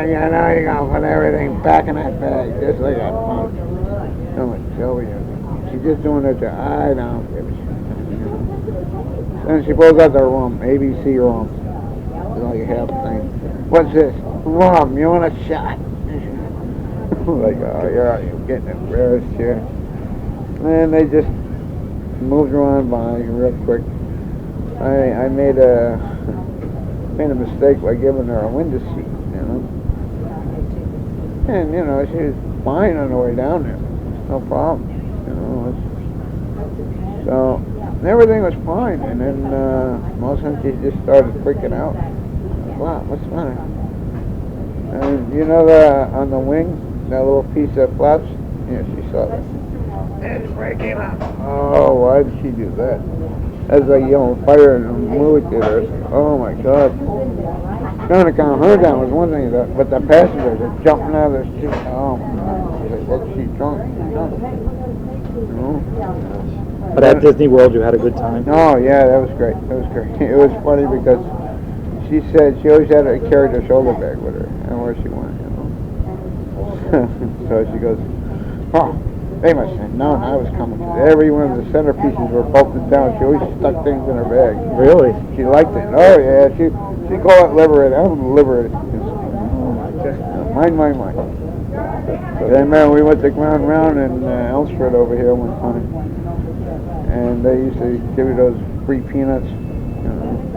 You're gonna put everything back in that bag, just like that punk. I'm like, Sylvia, she's just doing her job. I don't give a shit. Then she pulls out the rum, ABC rum. It's like a half thing. What's this? Rum, you want a shot? Like, you're getting embarrassed here. And they just moved her on by real quick. I made a mistake by giving her a window seat, And, she was fine on the way down there. No problem, So, everything was fine, and then all of a sudden she just started freaking out. Wow, what's the matter? And on the wing, that little piece that flaps? Yeah, she saw that. It's breaking up. Oh, why did she do that? That's like, fire in a movie theater. Oh my God. Trying to calm her down was one thing, but the passengers are jumping out of their seat. Oh my God. She's like, look, she's drunk. But at Disney World, you had a good time? Oh, yeah, that was great. It was funny because she said she always had to carry her shoulder bag with her and where she went, So she goes, they must have known I was coming. Every one of the centerpieces were bolted down. She always stuck things in her bag. Really? She liked it. Oh, yeah, she called it liberated. I'm liberated. Mine. So then, man, we went to Ground Round in Elmsford over here one time. And they used to give you those free peanuts.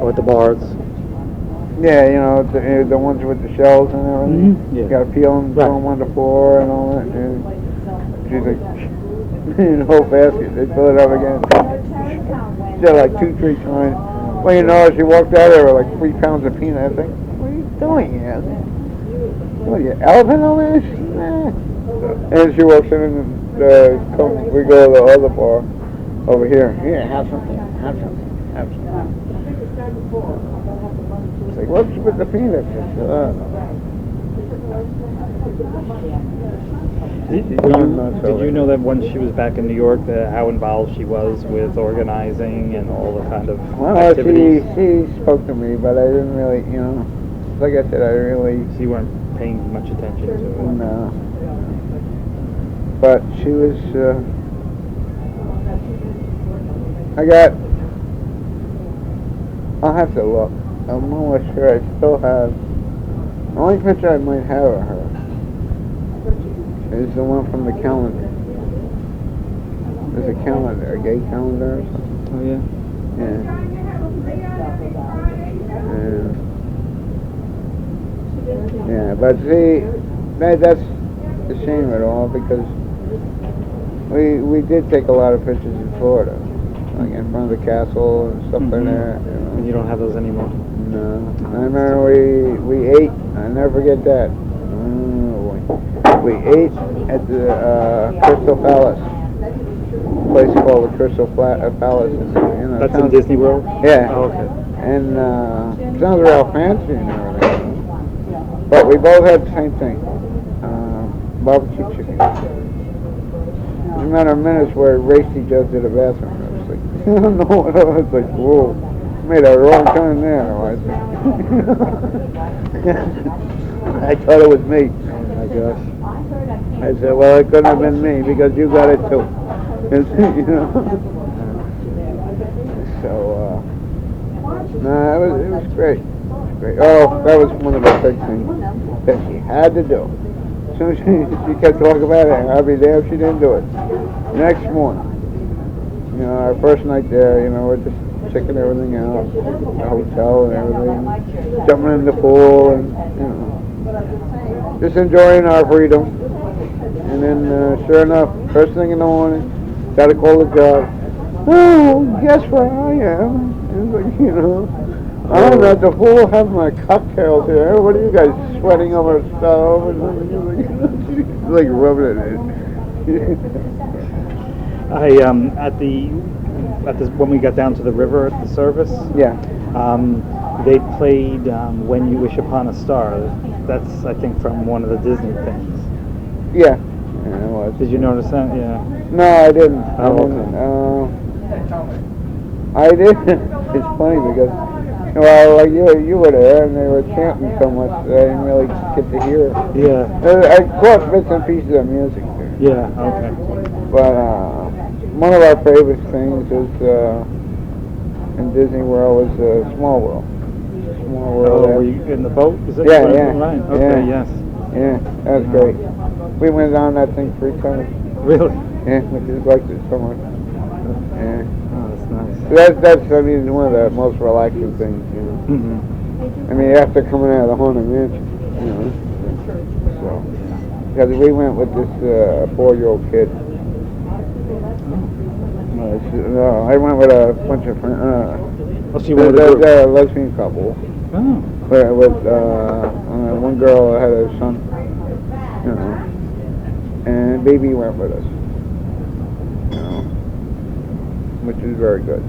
Oh, at the bars? Yeah, the ones with the shells and everything. Yeah. You gotta peel them, throw them on the floor and all that. And she's like, in the whole basket, they fill it up again. She had like 2-3 times. Well, she walked out there with like 3 pounds of peanuts. I think, what are you doing here? What are you, elephant on this? And she walks in and we go to the other bar over here. Yeah, have something. It's like, what's with the peanuts? Did you know that once she was back in New York, how involved she was with organizing and all the kind of activities? She spoke to me, but I didn't really, like I said, So you weren't paying much attention to it? No. But she was, I got. I'll have to look. I'm almost sure I still have. The only picture I might have of her is the one from the calendar. There's a calendar, a gay calendar or something. Oh yeah. Yeah. Yeah, but see, that's the shame of it all because we did take a lot of pictures in Florida, like in front of the castle and stuff like that. And you don't have those anymore? No. I remember we ate. I never forget that. Oh, we ate at the Crystal Palace. A place called the Crystal Palace. That's in Disney World? Yeah. Oh, okay. And sounds real fancy and everything. But we both had the same thing. Barbecue chicken. It was a matter of minutes where it raced each other to the bathroom. I was like, I don't know what I was like, whoa. Made a wrong turn there. I thought it was me. Oh my gosh. I said, well, it couldn't have been me because you got it too. You know. So, no, it was great. It was great. Oh, that was one of the big things that she had to do. As soon as she kept talking about it, I'd be there if she didn't do it. Next morning, you know, our first night there, you know, we're just checking everything out, the hotel and everything, jumping in the pool and, you know, just enjoying our freedom. And then, sure enough, first thing in the morning, got to call the job. Oh, guess where I am? It's like, you know, I'm at the pool having my cocktails here. What are you guys sweating over the stove? And like rubbing it in. When we got down to the river at the service, Yeah. they played "When You Wish Upon a Star." That's, I think, from one of the Disney things. Yeah. Yeah, it was. Did you notice that? Yeah. No, I didn't. Oh, I didn't. It's funny because, well, like you were there and they were chanting so much that I didn't really get to hear. Yeah. I caught bits and pieces of music there. Yeah. Okay. But one of our favorite things is in Disney World was Small World. Small World. Oh, were you in the boat? Is it? Yeah, right? yeah. Right. Okay. Yeah. Yes. Yeah, that was great. We went on that thing 3 times. Really? Yeah, we just liked it so much. Yeah. Oh, that's nice. So that's I mean, one of the most relaxing things, you know. Mm-hmm. I mean, after coming out of the Haunted Mansion, you know. So, because we went with this 4-year-old kid. I went with a bunch of friends. Oh, so you went with a group? A lesbian couple. Oh. With one girl had a son, you know, and baby went with us, you know, which is very good.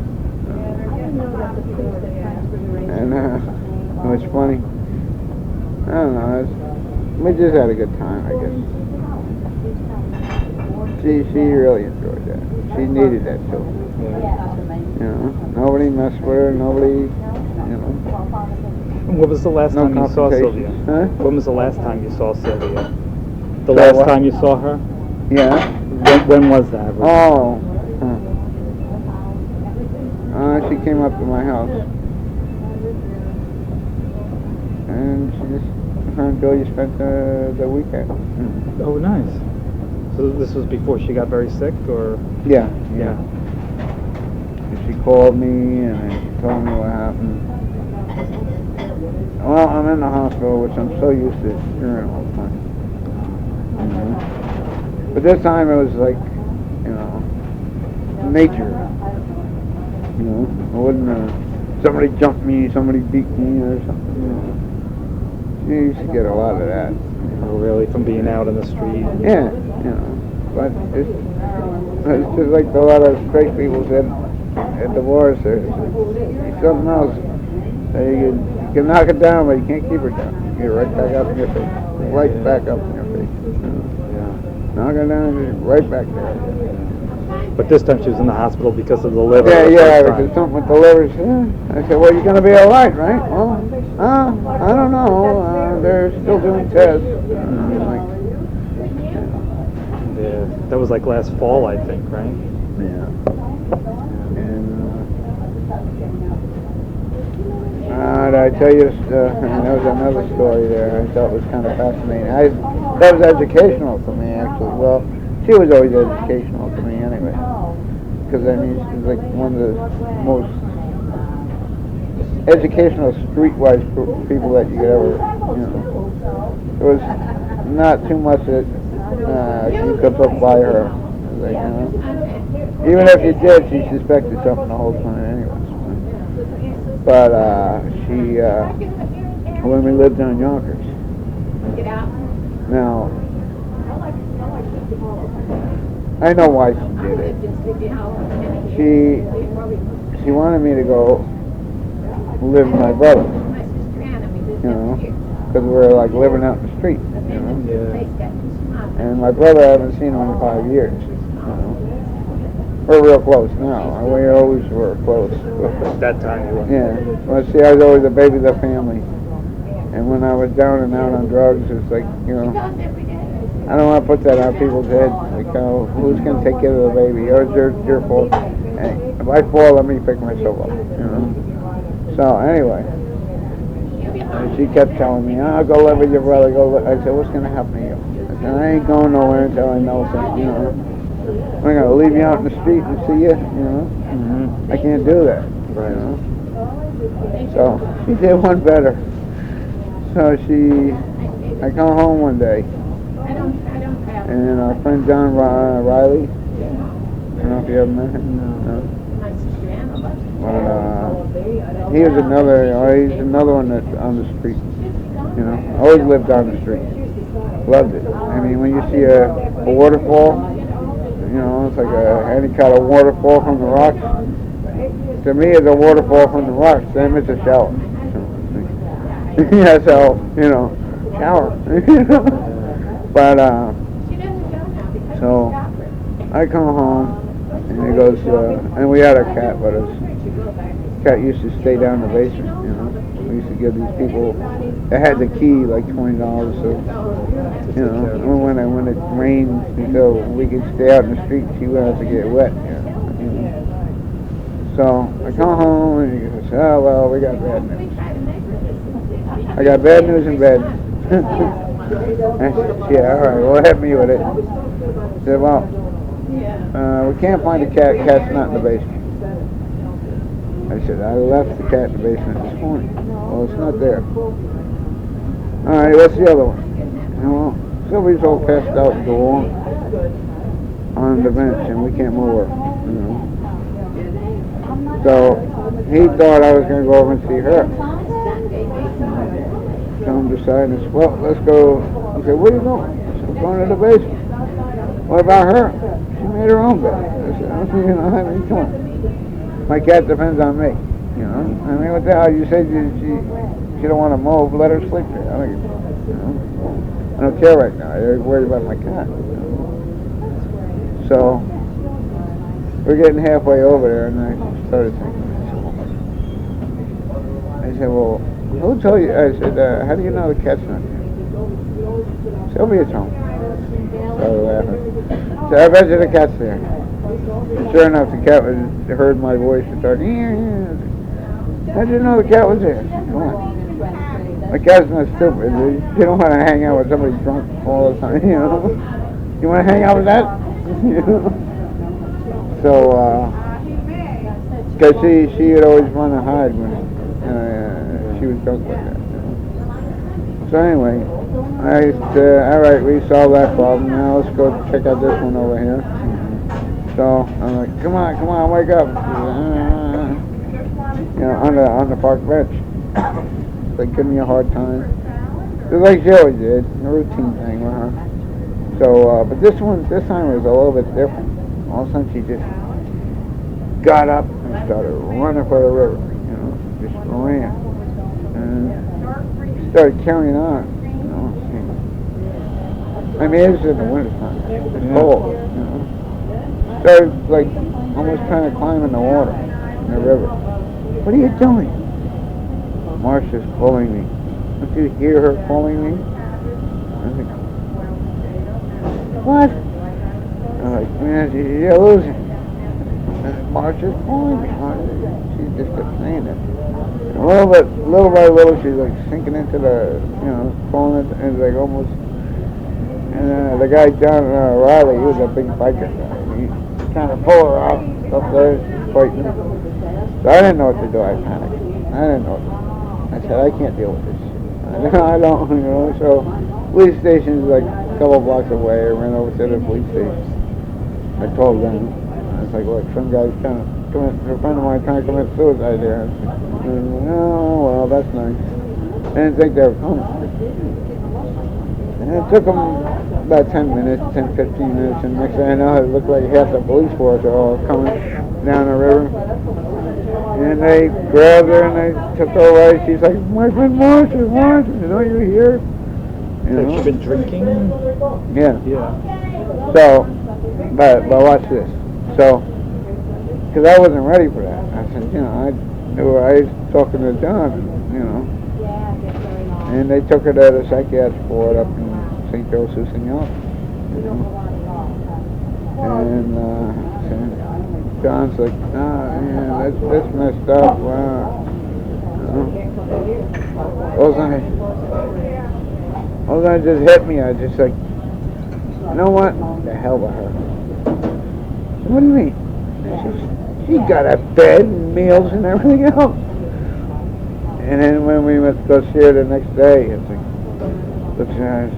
And it was funny. I don't know. We just had a good time, I guess. She really enjoyed that. She needed that too. You know, nobody messed with her. Nobody, you know. When was the last time you saw Sylvia? Huh? When was the last time you saw Sylvia? The last time you saw her? Yeah. When was that? Oh. She came up to my house. And her and Julia spent the weekend. Oh, nice. So this was before she got very sick, or? Yeah. She called me and she told me what happened. Well, I'm in the hospital, which I'm so used to hearing all the time. Mm-hmm. But this time it was like, you know, nature. You know, I wouldn't, somebody jumped me, somebody beat me or something. You know. You used to get a lot of that. Oh, really? From being out in the street? Yeah, you know. But it's just like a lot of straight people said at the wars, there's something else. You can knock it down, but you can't keep her down. You get right back up in your face. Right back up in your face. Yeah. Knock her down, and right back there. But this time she was in the hospital because of the liver. Yeah, because something with the liver. I said, well, you're going to be all right, right? Well, I don't know. They're still doing tests. Yeah, that was like last fall, I think, right? Yeah. And And I tell you, and there was another story there I thought was kind of fascinating. That was educational for me, actually. Well, she was always educational to me anyway. Because, I mean, she's like one of the most educational streetwise people that you could ever, you know. There was not too much that you could put by her. Like, you know. Even if you did, she suspected something the whole time anyway. But she, when we lived in Yonkers, now, I know why she did it. She wanted me to go live with my brother, you know, because we were like living out in the street, you know. Yeah. And my brother, I haven't seen him in 5 years, you know. We're real close now. We always were close. At that time, you were. Yeah. Well, see, I was always the baby of the family. And when I was down and out on drugs, it's like, you know, I don't want to put that on people's heads. Like, oh, who's going to take care of the baby? Oh, it's your fault. Hey, if I fall, let me pick myself up, you know. So, anyway, she kept telling me, oh, go live with your brother. I said, what's going to happen to you? I said, I ain't going nowhere until I know something, you know. I'm going to leave you out in the street and see you, you know. Mm-hmm. I can't do that, Right. you know. So, she did one better. So I come home one day, and our friend John Riley, I don't know if you ever met him. No. But he's another one that's on the street. You know, always lived on the street. Loved it. I mean, when you see a waterfall, you know, it's like any kind of waterfall from the rocks. To me, it's a waterfall from the rocks. Then it's a shower. Yeah, so, you know, shower. But, so, I come home, and he goes, and we had a cat, but his cat used to stay down in the basement, you know. We used to give these people that had the key, like $20, so, you know, when it rained, so we could stay out in the street, she wouldn't have to get wet, you know. So, I come home, and he goes, oh, well, we got bad news. I got bad news in bed. I said, yeah, all right, well, help me with it. I said, well, we can't find the cat. Cat's not in the basement. I said, I left the cat in the basement this morning. Well, it's not there. All right, what's the other one? And, well, Sylvie's all passed out and go on the bench, and we can't move her, you know. So he thought I was going to go over and see her. Come decide, and said, well, let's go. He said, where are you going? I said, I'm going to the basement. What about her? She made her own bed. I said, you know, I mean, come on. My cat depends on me, you know. I mean, what the hell? You said she don't want to move, let her sleep there. I don't care right now. I'm worried about my cat. You know? So, we're getting halfway over there, and I started thinking, I said, well, who told you? I said, how do you know the cat's not here? Sylvia's home. Started laughing. So I bet you the cat's there. And sure enough, the cat heard my voice and started, how did you know the cat was there? Come on. The cat's not stupid. You don't want to hang out with somebody drunk all the time, you know. You want to hang out with that? You know? So, because she would always want to hide when she was drunk like that. So anyway, I said, all right, we solved that problem. Now let's go check out this one over here. So I'm like, come on, wake up. You know, on the park bench. They give me a hard time. Just like she always did, a routine thing with her. So, but this time was a little bit different. All of a sudden she just got up and started running for the river. You know, just ran. And started carrying on. You know, I mean, it's in the wintertime. It's cold. You know, started like almost trying to climb in the water in the river. What are you doing? Marcia's calling me. Don't you hear her calling me? I think, what? I'm like, man, you're losing. Marcia's calling me. She just kept know, but little by little she's like sinking into the, falling into, and like almost. And the guy John Riley, he was a big biker guy. He trying to pull her out up there, fighting. So I didn't know what to do. I panicked. I didn't know. I said, I can't deal with this. I don't, So police station's like a couple blocks away. I ran over to the police station. I told them. I was like, look, some guy's trying to commit, a friend of mine trying to commit suicide there. And oh, well, that's nice. I didn't think they were coming. And it took them about 10 minutes, 10, 15 minutes, and next thing I know, it looked like half the police force are all coming down the river. And they grabbed her and they took her away. She's like, my friend Marsha, you're here. Have you been drinking? Yeah. Yeah. So, but watch this. So, because I wasn't ready for that. I said, I was talking to John, and they took her to the psychiatric ward up in St. Joseph's in York. And John's like, that's messed up. Wow. All that just hit me. I was just like, you know what? The hell with her. What do you mean? She got a bed and meals and everything else. And then when we went to go see her the next day, it's like, looks at her,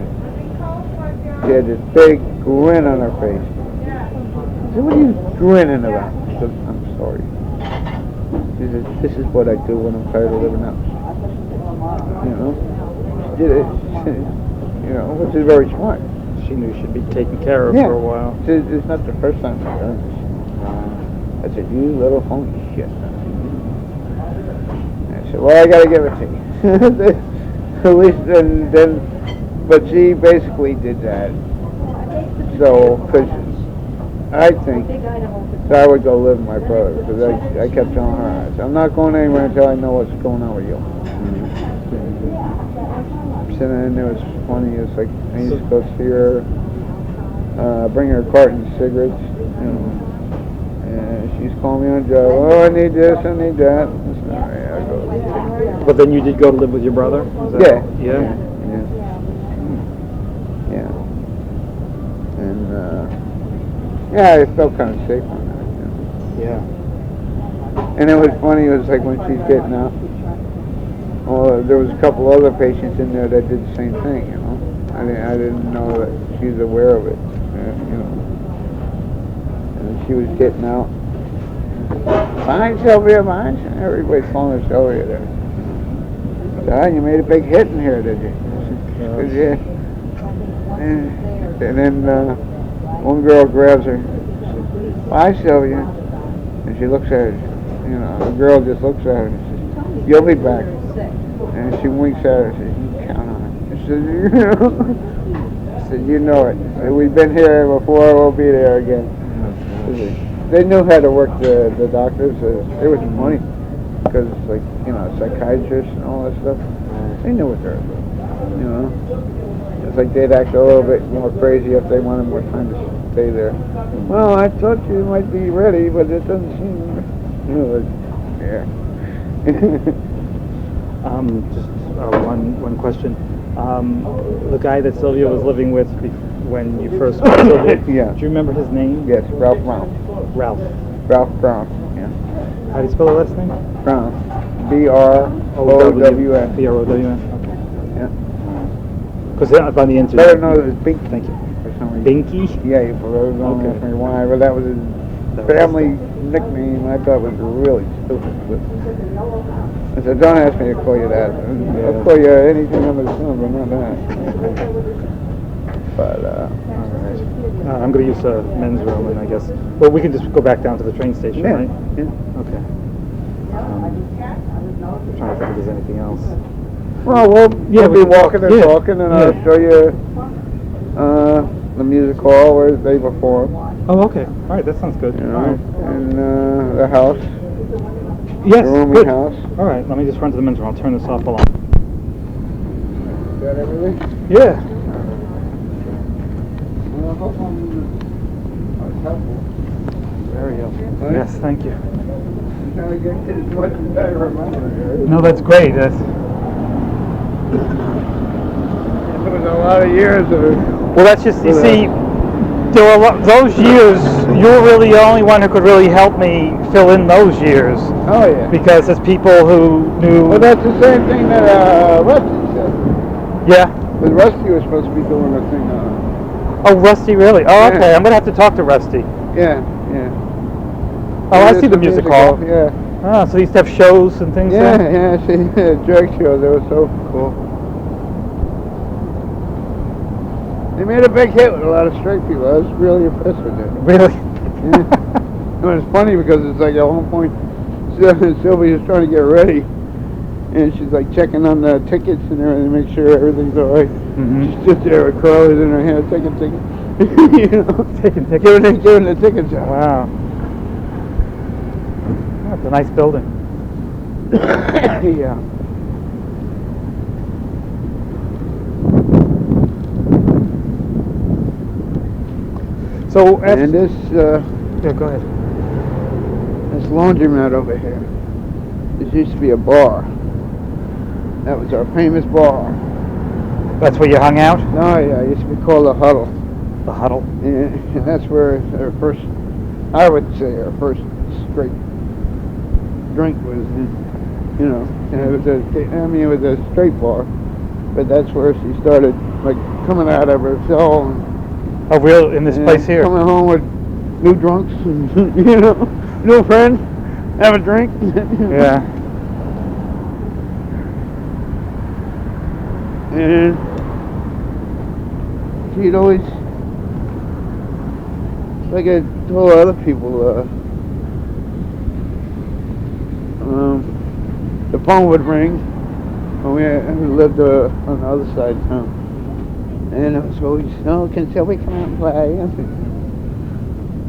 she had this big grin on her face. I said, what are you grinning about? She said, I'm sorry. She said, this is what I do when I'm tired of living out. She did it, which is very smart. She knew she'd be taken care of for a while. It's not the first time I heard this. I said, you little phony shit. I said, well, I gotta give it to you. At least, and then, but she basically did that. So, because I think that I would go live with my brother, because I kept telling her, I said, I'm not going anywhere until I know what's going on with you. So then it was funny, it was like, I used to go see her, bring her a carton of cigarettes, and she's calling me on the job, oh, I need this, I need that. So, yeah, I go. But then you did go to live with your brother? Yeah. Yeah? Yeah. And, I felt kind of safe on that, Yeah. And it was funny, it was like when she's getting out, there was a couple other patients in there that did the same thing, I didn't know that she's aware of it, And she was getting out. Fine, Sylvia, fine. Everybody's calling her Sylvia there. So, you made a big hit in here, did you? Yeah. And then one girl grabs her. Bye, Sylvia. And she looks at her. The girl just looks at her and says, you'll be back. And she winks at her and says, you count on it. She said, you know it. We've been here before, we'll be there again. They knew how to work the doctors. It was funny. Because, psychiatrists and all that stuff, they knew what they were doing. It's like they'd act a little bit more crazy if they wanted more time to stay there. Well, I thought you might be ready, but it doesn't seem... yeah. Just one question. The guy that Sylvia was living with when you first met Sylvia, Yeah. do you remember his name? Yes, Ralph Brown. Ralph. Ralph Brown, yeah. How do you spell the last name? Brown. B-R-O-W-N. B-R-O-W-N. Okay. Yeah. Because on the internet. Better known as Bink. Thank you. For some reason. Binky? Yeah, you probably don't ask me why, but that was his family nickname. I thought it was really stupid. But I said, don't ask me to call you that. I'll call you anything under the sun, but not that. But, I'm going to use the men's room, and I guess... Well, we can just go back down to the train station, right? Yeah. Okay. I'm trying to think if there's anything else. Well, we'll be walking and talking, and I'll show you the music hall where they perform. Oh, okay. All right, that sounds good. All right. And the house. Yes, the rooming good. house. All right, let me just run to the men's room. I'll turn this off along. Got everything? Yeah. Well, I hope I was helpful. Very helpful. Right? Yes, thank you. Now I get as much as I remember. No, that's great. It was a lot of years of... Well, that's just, you see, there were those years, you were really the only one who could really help me fill in those years. Oh, yeah. Because there's people who knew... Well, that's the same thing that Rusty said. Yeah. But Rusty was supposed to be doing a thing Oh, Rusty, really? Oh, Yeah. okay. I'm going to have to talk to Rusty. Yeah, yeah. Oh, I It's see the a music hall. Yeah. Ah, so they used to have shows and things Yeah, there? yeah, see, drag shows, they were so cool. They made a big hit with a lot of straight people. I was really impressed with it. Really? Yeah. It was funny because it's like at one point, Sylvia was trying to get ready, and she's like checking on the tickets and everything to make sure everything's all right. Mm-hmm. She stood there with curlers in her hair, taking tickets. You know, Taking tickets? giving the tickets out. Wow. That's a nice building. Yeah. So, And this, yeah, go ahead. this laundromat over here, this used to be a bar. That was our famous bar. That's where you hung out? Oh yeah, it used to be called the Huddle. The Huddle. And that's where our first, I would say our first straight drink was, you know, and it was it was a straight bar, but that's where she started, like, coming out of her cell Oh, real? In this and place here? coming home with new drunks and, you know, new friends, have a drink. Yeah. And she'd always, like I told other people, the phone would ring when we lived on the other side of town. And it was always, oh, can Sylvie come out and play? And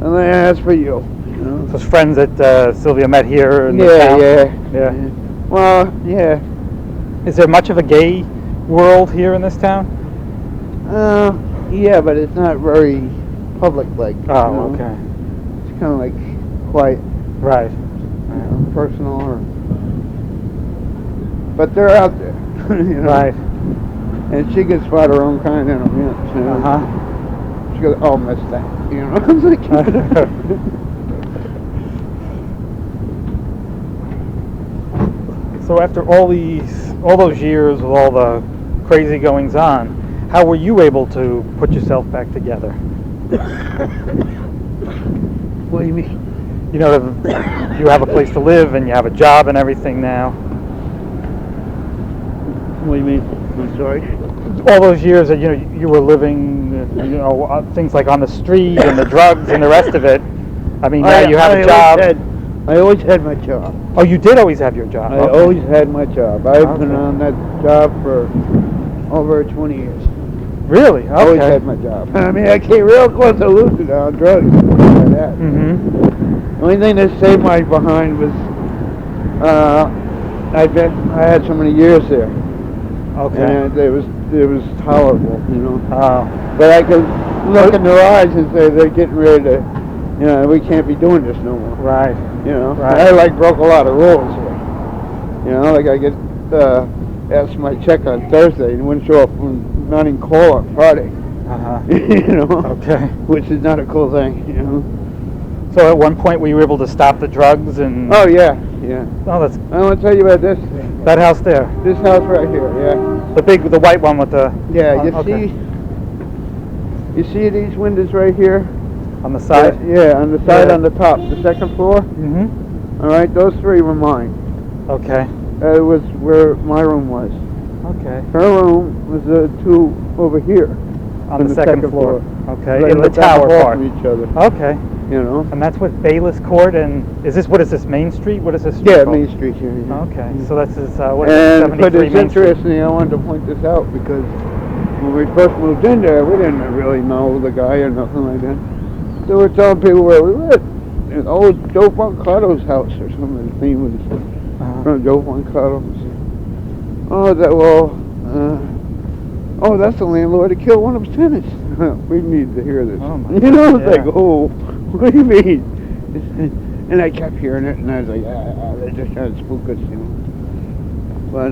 then that's for you. You know? Those friends that Sylvia met here in the Yeah, town? yeah. Yeah. Well, yeah. Is there much of a gay world here in this town? Yeah, but it's not very public, like. Oh, you know? okay. It's kind of like quiet, Right. you know, personal, or. But they're out there, you know. Right. And she can spot her own kind in them, you know. Uh-huh. She goes, oh, miss that, you know. It's like, So after all those years with all the crazy goings on, how were you able to put yourself back together? what do you mean? You know, you have a place to live and you have a job and everything now. What do you mean? I'm sorry? All those years that you were living, things like on the street and the drugs and the rest of it. I mean, now you have a job. I always had my job. Oh, you did always have your job. I Okay. always had my job. I've been Okay. on that job for over 20 years. Really? Okay. I always had my job. I mean, I came real close to losing it on drugs and stuff like that. Mm-hmm. The only thing that saved my behind was I had so many years there, Okay. and it was tolerable, you know. Oh. But I could look in their eyes and say they're getting ready to, you know, we can't be doing this no more. Right. You know, Right. I like broke a lot of rules here. You know, like I get asked my check on Thursday and wouldn't show up, not even call on Friday. Uh-huh. You know, Okay. which is not a cool thing. You know. So at one point, were you able to stop the drugs and? Oh yeah, yeah. Oh, that's I want to tell you about this. that house there. This house right here. Yeah. The white one with the. Yeah. You okay. You see these windows right here? On the side. Yeah, on the side, Yeah. on the top, the second floor. Mm-hmm. All right, those three were mine. Okay. It was where my room was. Okay. Her room was the two over here. On the second floor. Okay. Right In the down tower hall part. from each other. Okay. You know. And that's with Bayless Court and what is this, Main Street? What is this street Yeah, called? Main Street here. Yeah. Okay. So that's what is it, And but 73 it's Main Street? interesting. I wanted to point this out because when we first moved in there, we didn't really know the guy or nothing like that. So we're telling people where we lived. And old Joe Foncato's house or something. His name was from Joe Foncato. That's the landlord that killed one of his tenants. We need to hear this. Oh my you know, it's God, like, yeah. oh, what do you mean? And I kept hearing it, and I was like, they're just trying to spook us, you know. But,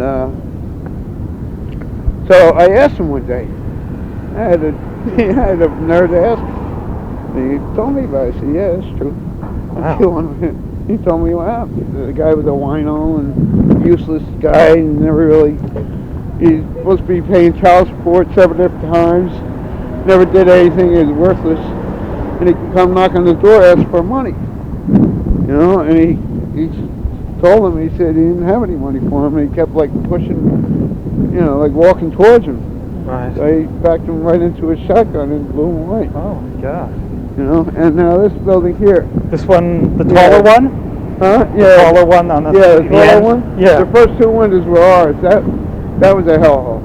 so I asked him one day. I had the nerve to ask him. And he told me about it. I said, yeah, that's true. Wow. He told me what happened. The guy was a wino and useless guy, and never really, he's supposed to be paying child support 7 different times. Never did anything, he was worthless. And he could come knock on the door, ask for money. You know, and he told him, he said he didn't have any money for him, and he kept like pushing, you know, like walking towards him. Right. So he backed him right into his shotgun and blew him away. Oh my God. You know, and now this building here. This one, the taller one? Huh? The Yeah. taller one on the Yeah, the taller end? one? Yeah. The first 2 windows were ours. That was a hellhole.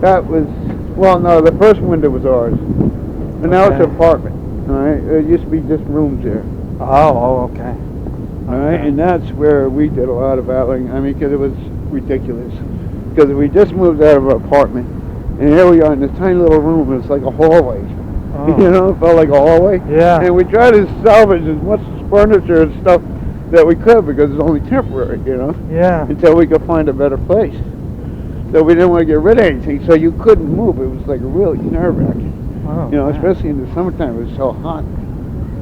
That was, well, no, the first window was ours. And now it's an apartment. All right? There used to be just rooms there. Oh, okay. All right? And that's where we did a lot of battling. I mean, because it was ridiculous. Because we just moved out of our apartment. And here we are in this tiny little room. It's like a hallway. Oh. You know, it felt like a hallway. Yeah. And we tried to salvage as much furniture and stuff that we could because it's only temporary, you know, Yeah. until we could find a better place. So we didn't want to get rid of anything, so you couldn't move. It was like really nerve-wracking. Oh, You know, man. especially in the summertime, it was so hot.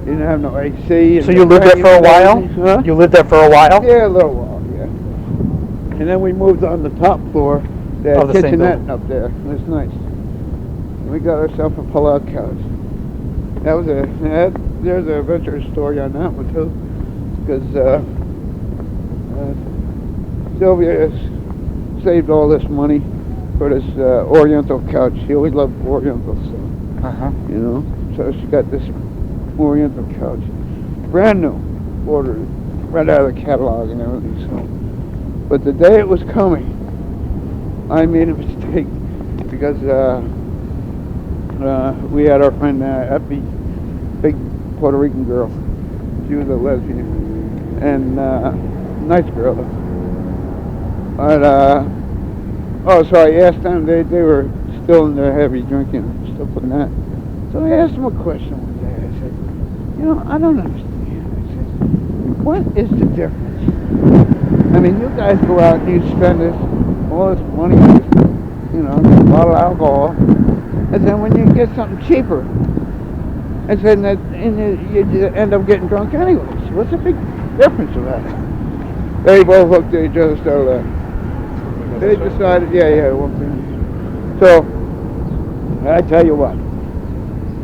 You didn't have no AC. And So you lived there for a while? Huh? You lived there for a while? Yeah, a little while, yeah. And then we moved on the top floor. They had Of the same kitchenette up there. It was nice. We got ourselves a pull-out couch. That was there's an adventure story on that one too, because Sylvia has saved all this money for this Oriental couch. She always loved Oriental stuff, you know. So she got this Oriental couch, brand new, ordered right out of the catalog and everything. So, but the day it was coming, I made a mistake because we had our friend Effie, big Puerto Rican girl. She was a lesbian and nice girl. But so I asked them. They were still in their heavy drinking and stuff like that. So I asked them a question one day. I said, you know, I don't understand. I said, what is the difference? I mean, you guys go out and you spend all this money, you know, a bottle of alcohol. And then when you get something cheaper, and then you end up getting drunk anyways. What's the big difference of that? They both looked at each other, started laughing. They decided, yeah, one thing. So, I tell you what,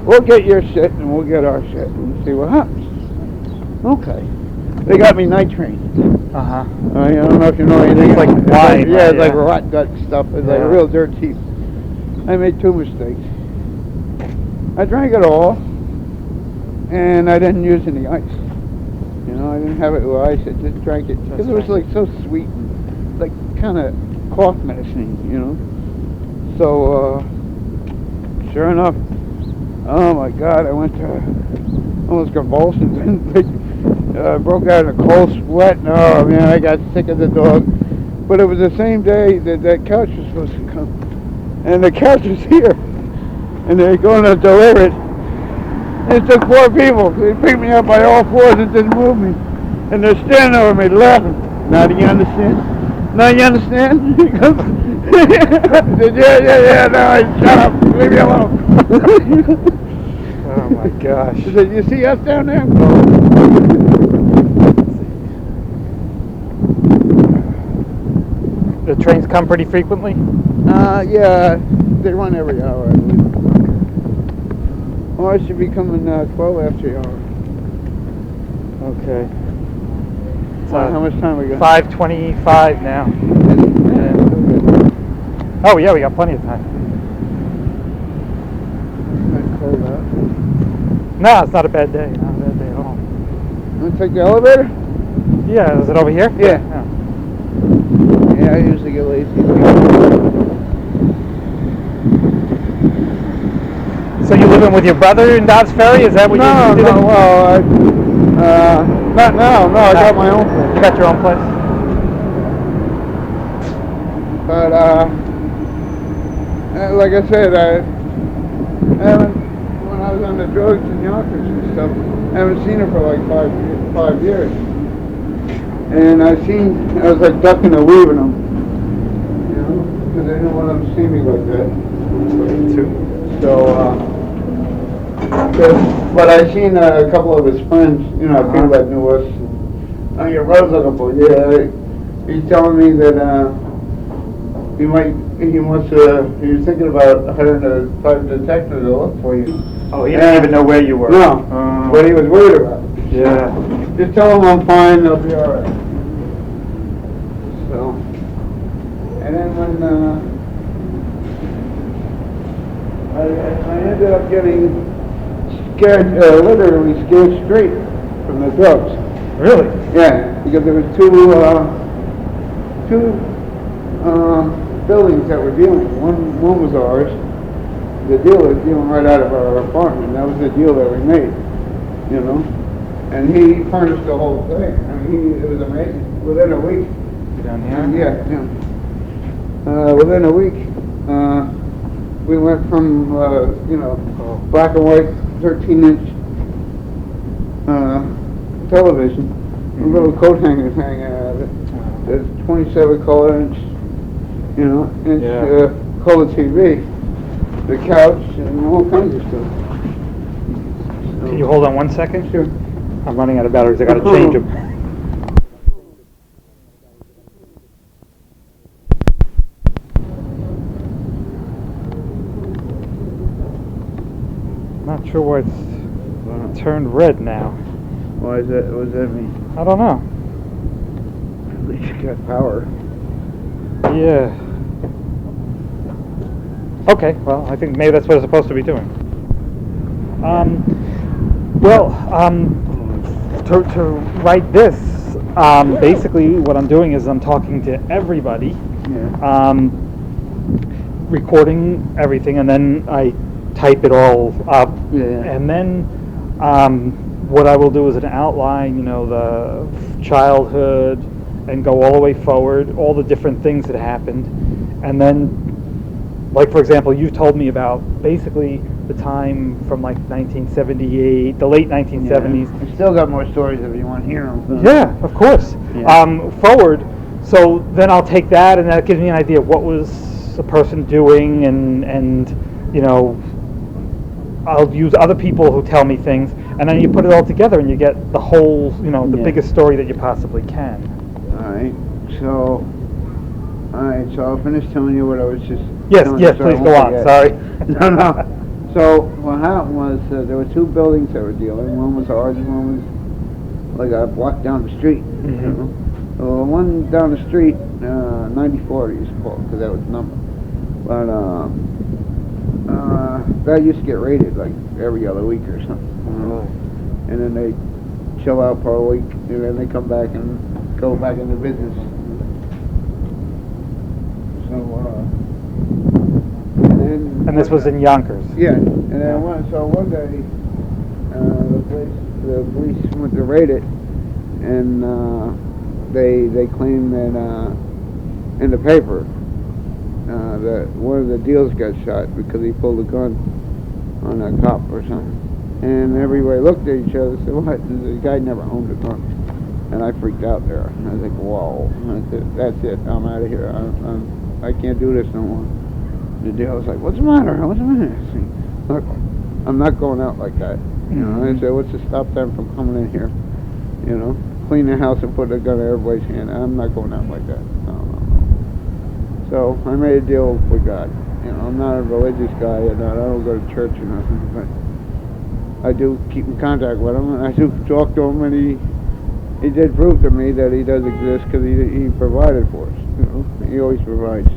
we'll get your shit and we'll get our shit and see what happens. Okay. They got me night train. Uh-huh. I don't know if you know anything. It's like wine. Yeah, it's yeah. like rot gut stuff. It's like a real dirt cheap. I made 2 mistakes. I drank it all, and I didn't use any ice. You know, I didn't have it with ice. I just drank it because it was like so sweet, and like kind of cough medicine, you know. So, sure enough, oh my God, I went to almost convulsions and like, broke out in a cold sweat. And, oh man, I got sick of the dog. But it was the same day that couch was supposed to come. And the couch is here, and they're going to deliver it. And it took 4 people. They picked me up by all 4s and didn't move me. And they're standing over me laughing. Now do you understand? Now you understand? He goes, I said, yeah, no, shut up, leave me alone. Oh my gosh. He said, you see us down there? The trains come pretty frequently? Yeah, they run every hour, I believe. Oh, I should be coming 12 after the hour. Okay. How much time we got? 5:25 now. Yeah. Oh yeah, we got plenty of time. It's cold out. No, it's not a bad day. Not a bad day at all. Want to take the elevator? Yeah, is it over here? Yeah. Yeah, I usually get lazy. So you living with your brother in Dobbs Ferry? Is that what you do? No, well, not now. No, I got my own place. You got your own place? But, like I said, when I I was on the drugs and Yonkers and stuff. I haven't seen her for like 5 years. And I was like ducking and weaving them, you know, because I didn't want them to see me like that. Me too. So, but I seen a couple of his friends, you know, people that knew us. Oh, your brother's looking for you. Yeah, he's telling me that he was thinking about hiring a private detective to look for you. Oh, he didn't even know where you were. No, what he was worried about. Yeah. Just tell him I'm fine, they'll be all right. So, and then when I ended up getting scared, literally scared straight from the drugs. Really? Yeah, because there was two buildings that were dealing. One was ours. The dealer was dealing right out of our apartment. That was the deal that we made, you know. And he furnished the whole thing. I mean, it was amazing. Within a week. Down here? Yeah. Within a week, we went from black and white 13-inch television, little coat hangers hanging out of it. There's 27 color inch color TV, the couch, and all kinds of stuff. So, Can you hold on 1 second? Sure. I'm running out of batteries. I got to change them. Not sure why it's turned red now. Why is that? What does that mean? I don't know. At least you got power. Yeah. Okay, well, I think maybe that's what it's supposed to be doing. To write this, basically what I'm doing is I'm talking to everybody, recording everything, and then I type it all up, and then what I will do is an outline, the childhood, and go all the way forward, all the different things that happened, and then, like for example, you told me about basically the time from like 1978, the late 1970s. I still got more stories if you want to hear them. Yeah, of course. Yeah. Forward, so then I'll take that, and that gives me an idea of what was the person doing, and I'll use other people who tell me things, and then you put it all together, and you get the whole, the biggest story that you possibly can. All right, so I'll finish telling you what I was just. Yes, please go on. Sorry. No. So what happened was there were two buildings that were dealing. One was ours, and one was like a block down the street. Mm-hmm. So the one down the street, 94 used to call because that was the number. But that used to get raided like every other week or something. And then they chill out for a week, and then they come back and go back into business. So, and this was in Yonkers. Yeah, and then one day, the police went to raid it, and they claimed that in the paper that one of the deals got shot because he pulled a gun on a cop or something. And everybody looked at each other and said, "What? The guy never owned a gun." And I freaked out there. I was like, "Whoa, that's it. I'm out of here. I can't do this no more." The deal was like, "What's the matter? What's the matter?" I said, "Look, I'm not going out like that." I said, "What's to stop them from coming in here? Clean the house and put a gun in everybody's hand. I'm not going out like that. No. So I made a deal with God. I'm not a religious guy, and I don't go to church or nothing, but I do keep in contact with him, and I do talk to him, and he did prove to me that he does exist because he provided for us. He always provides.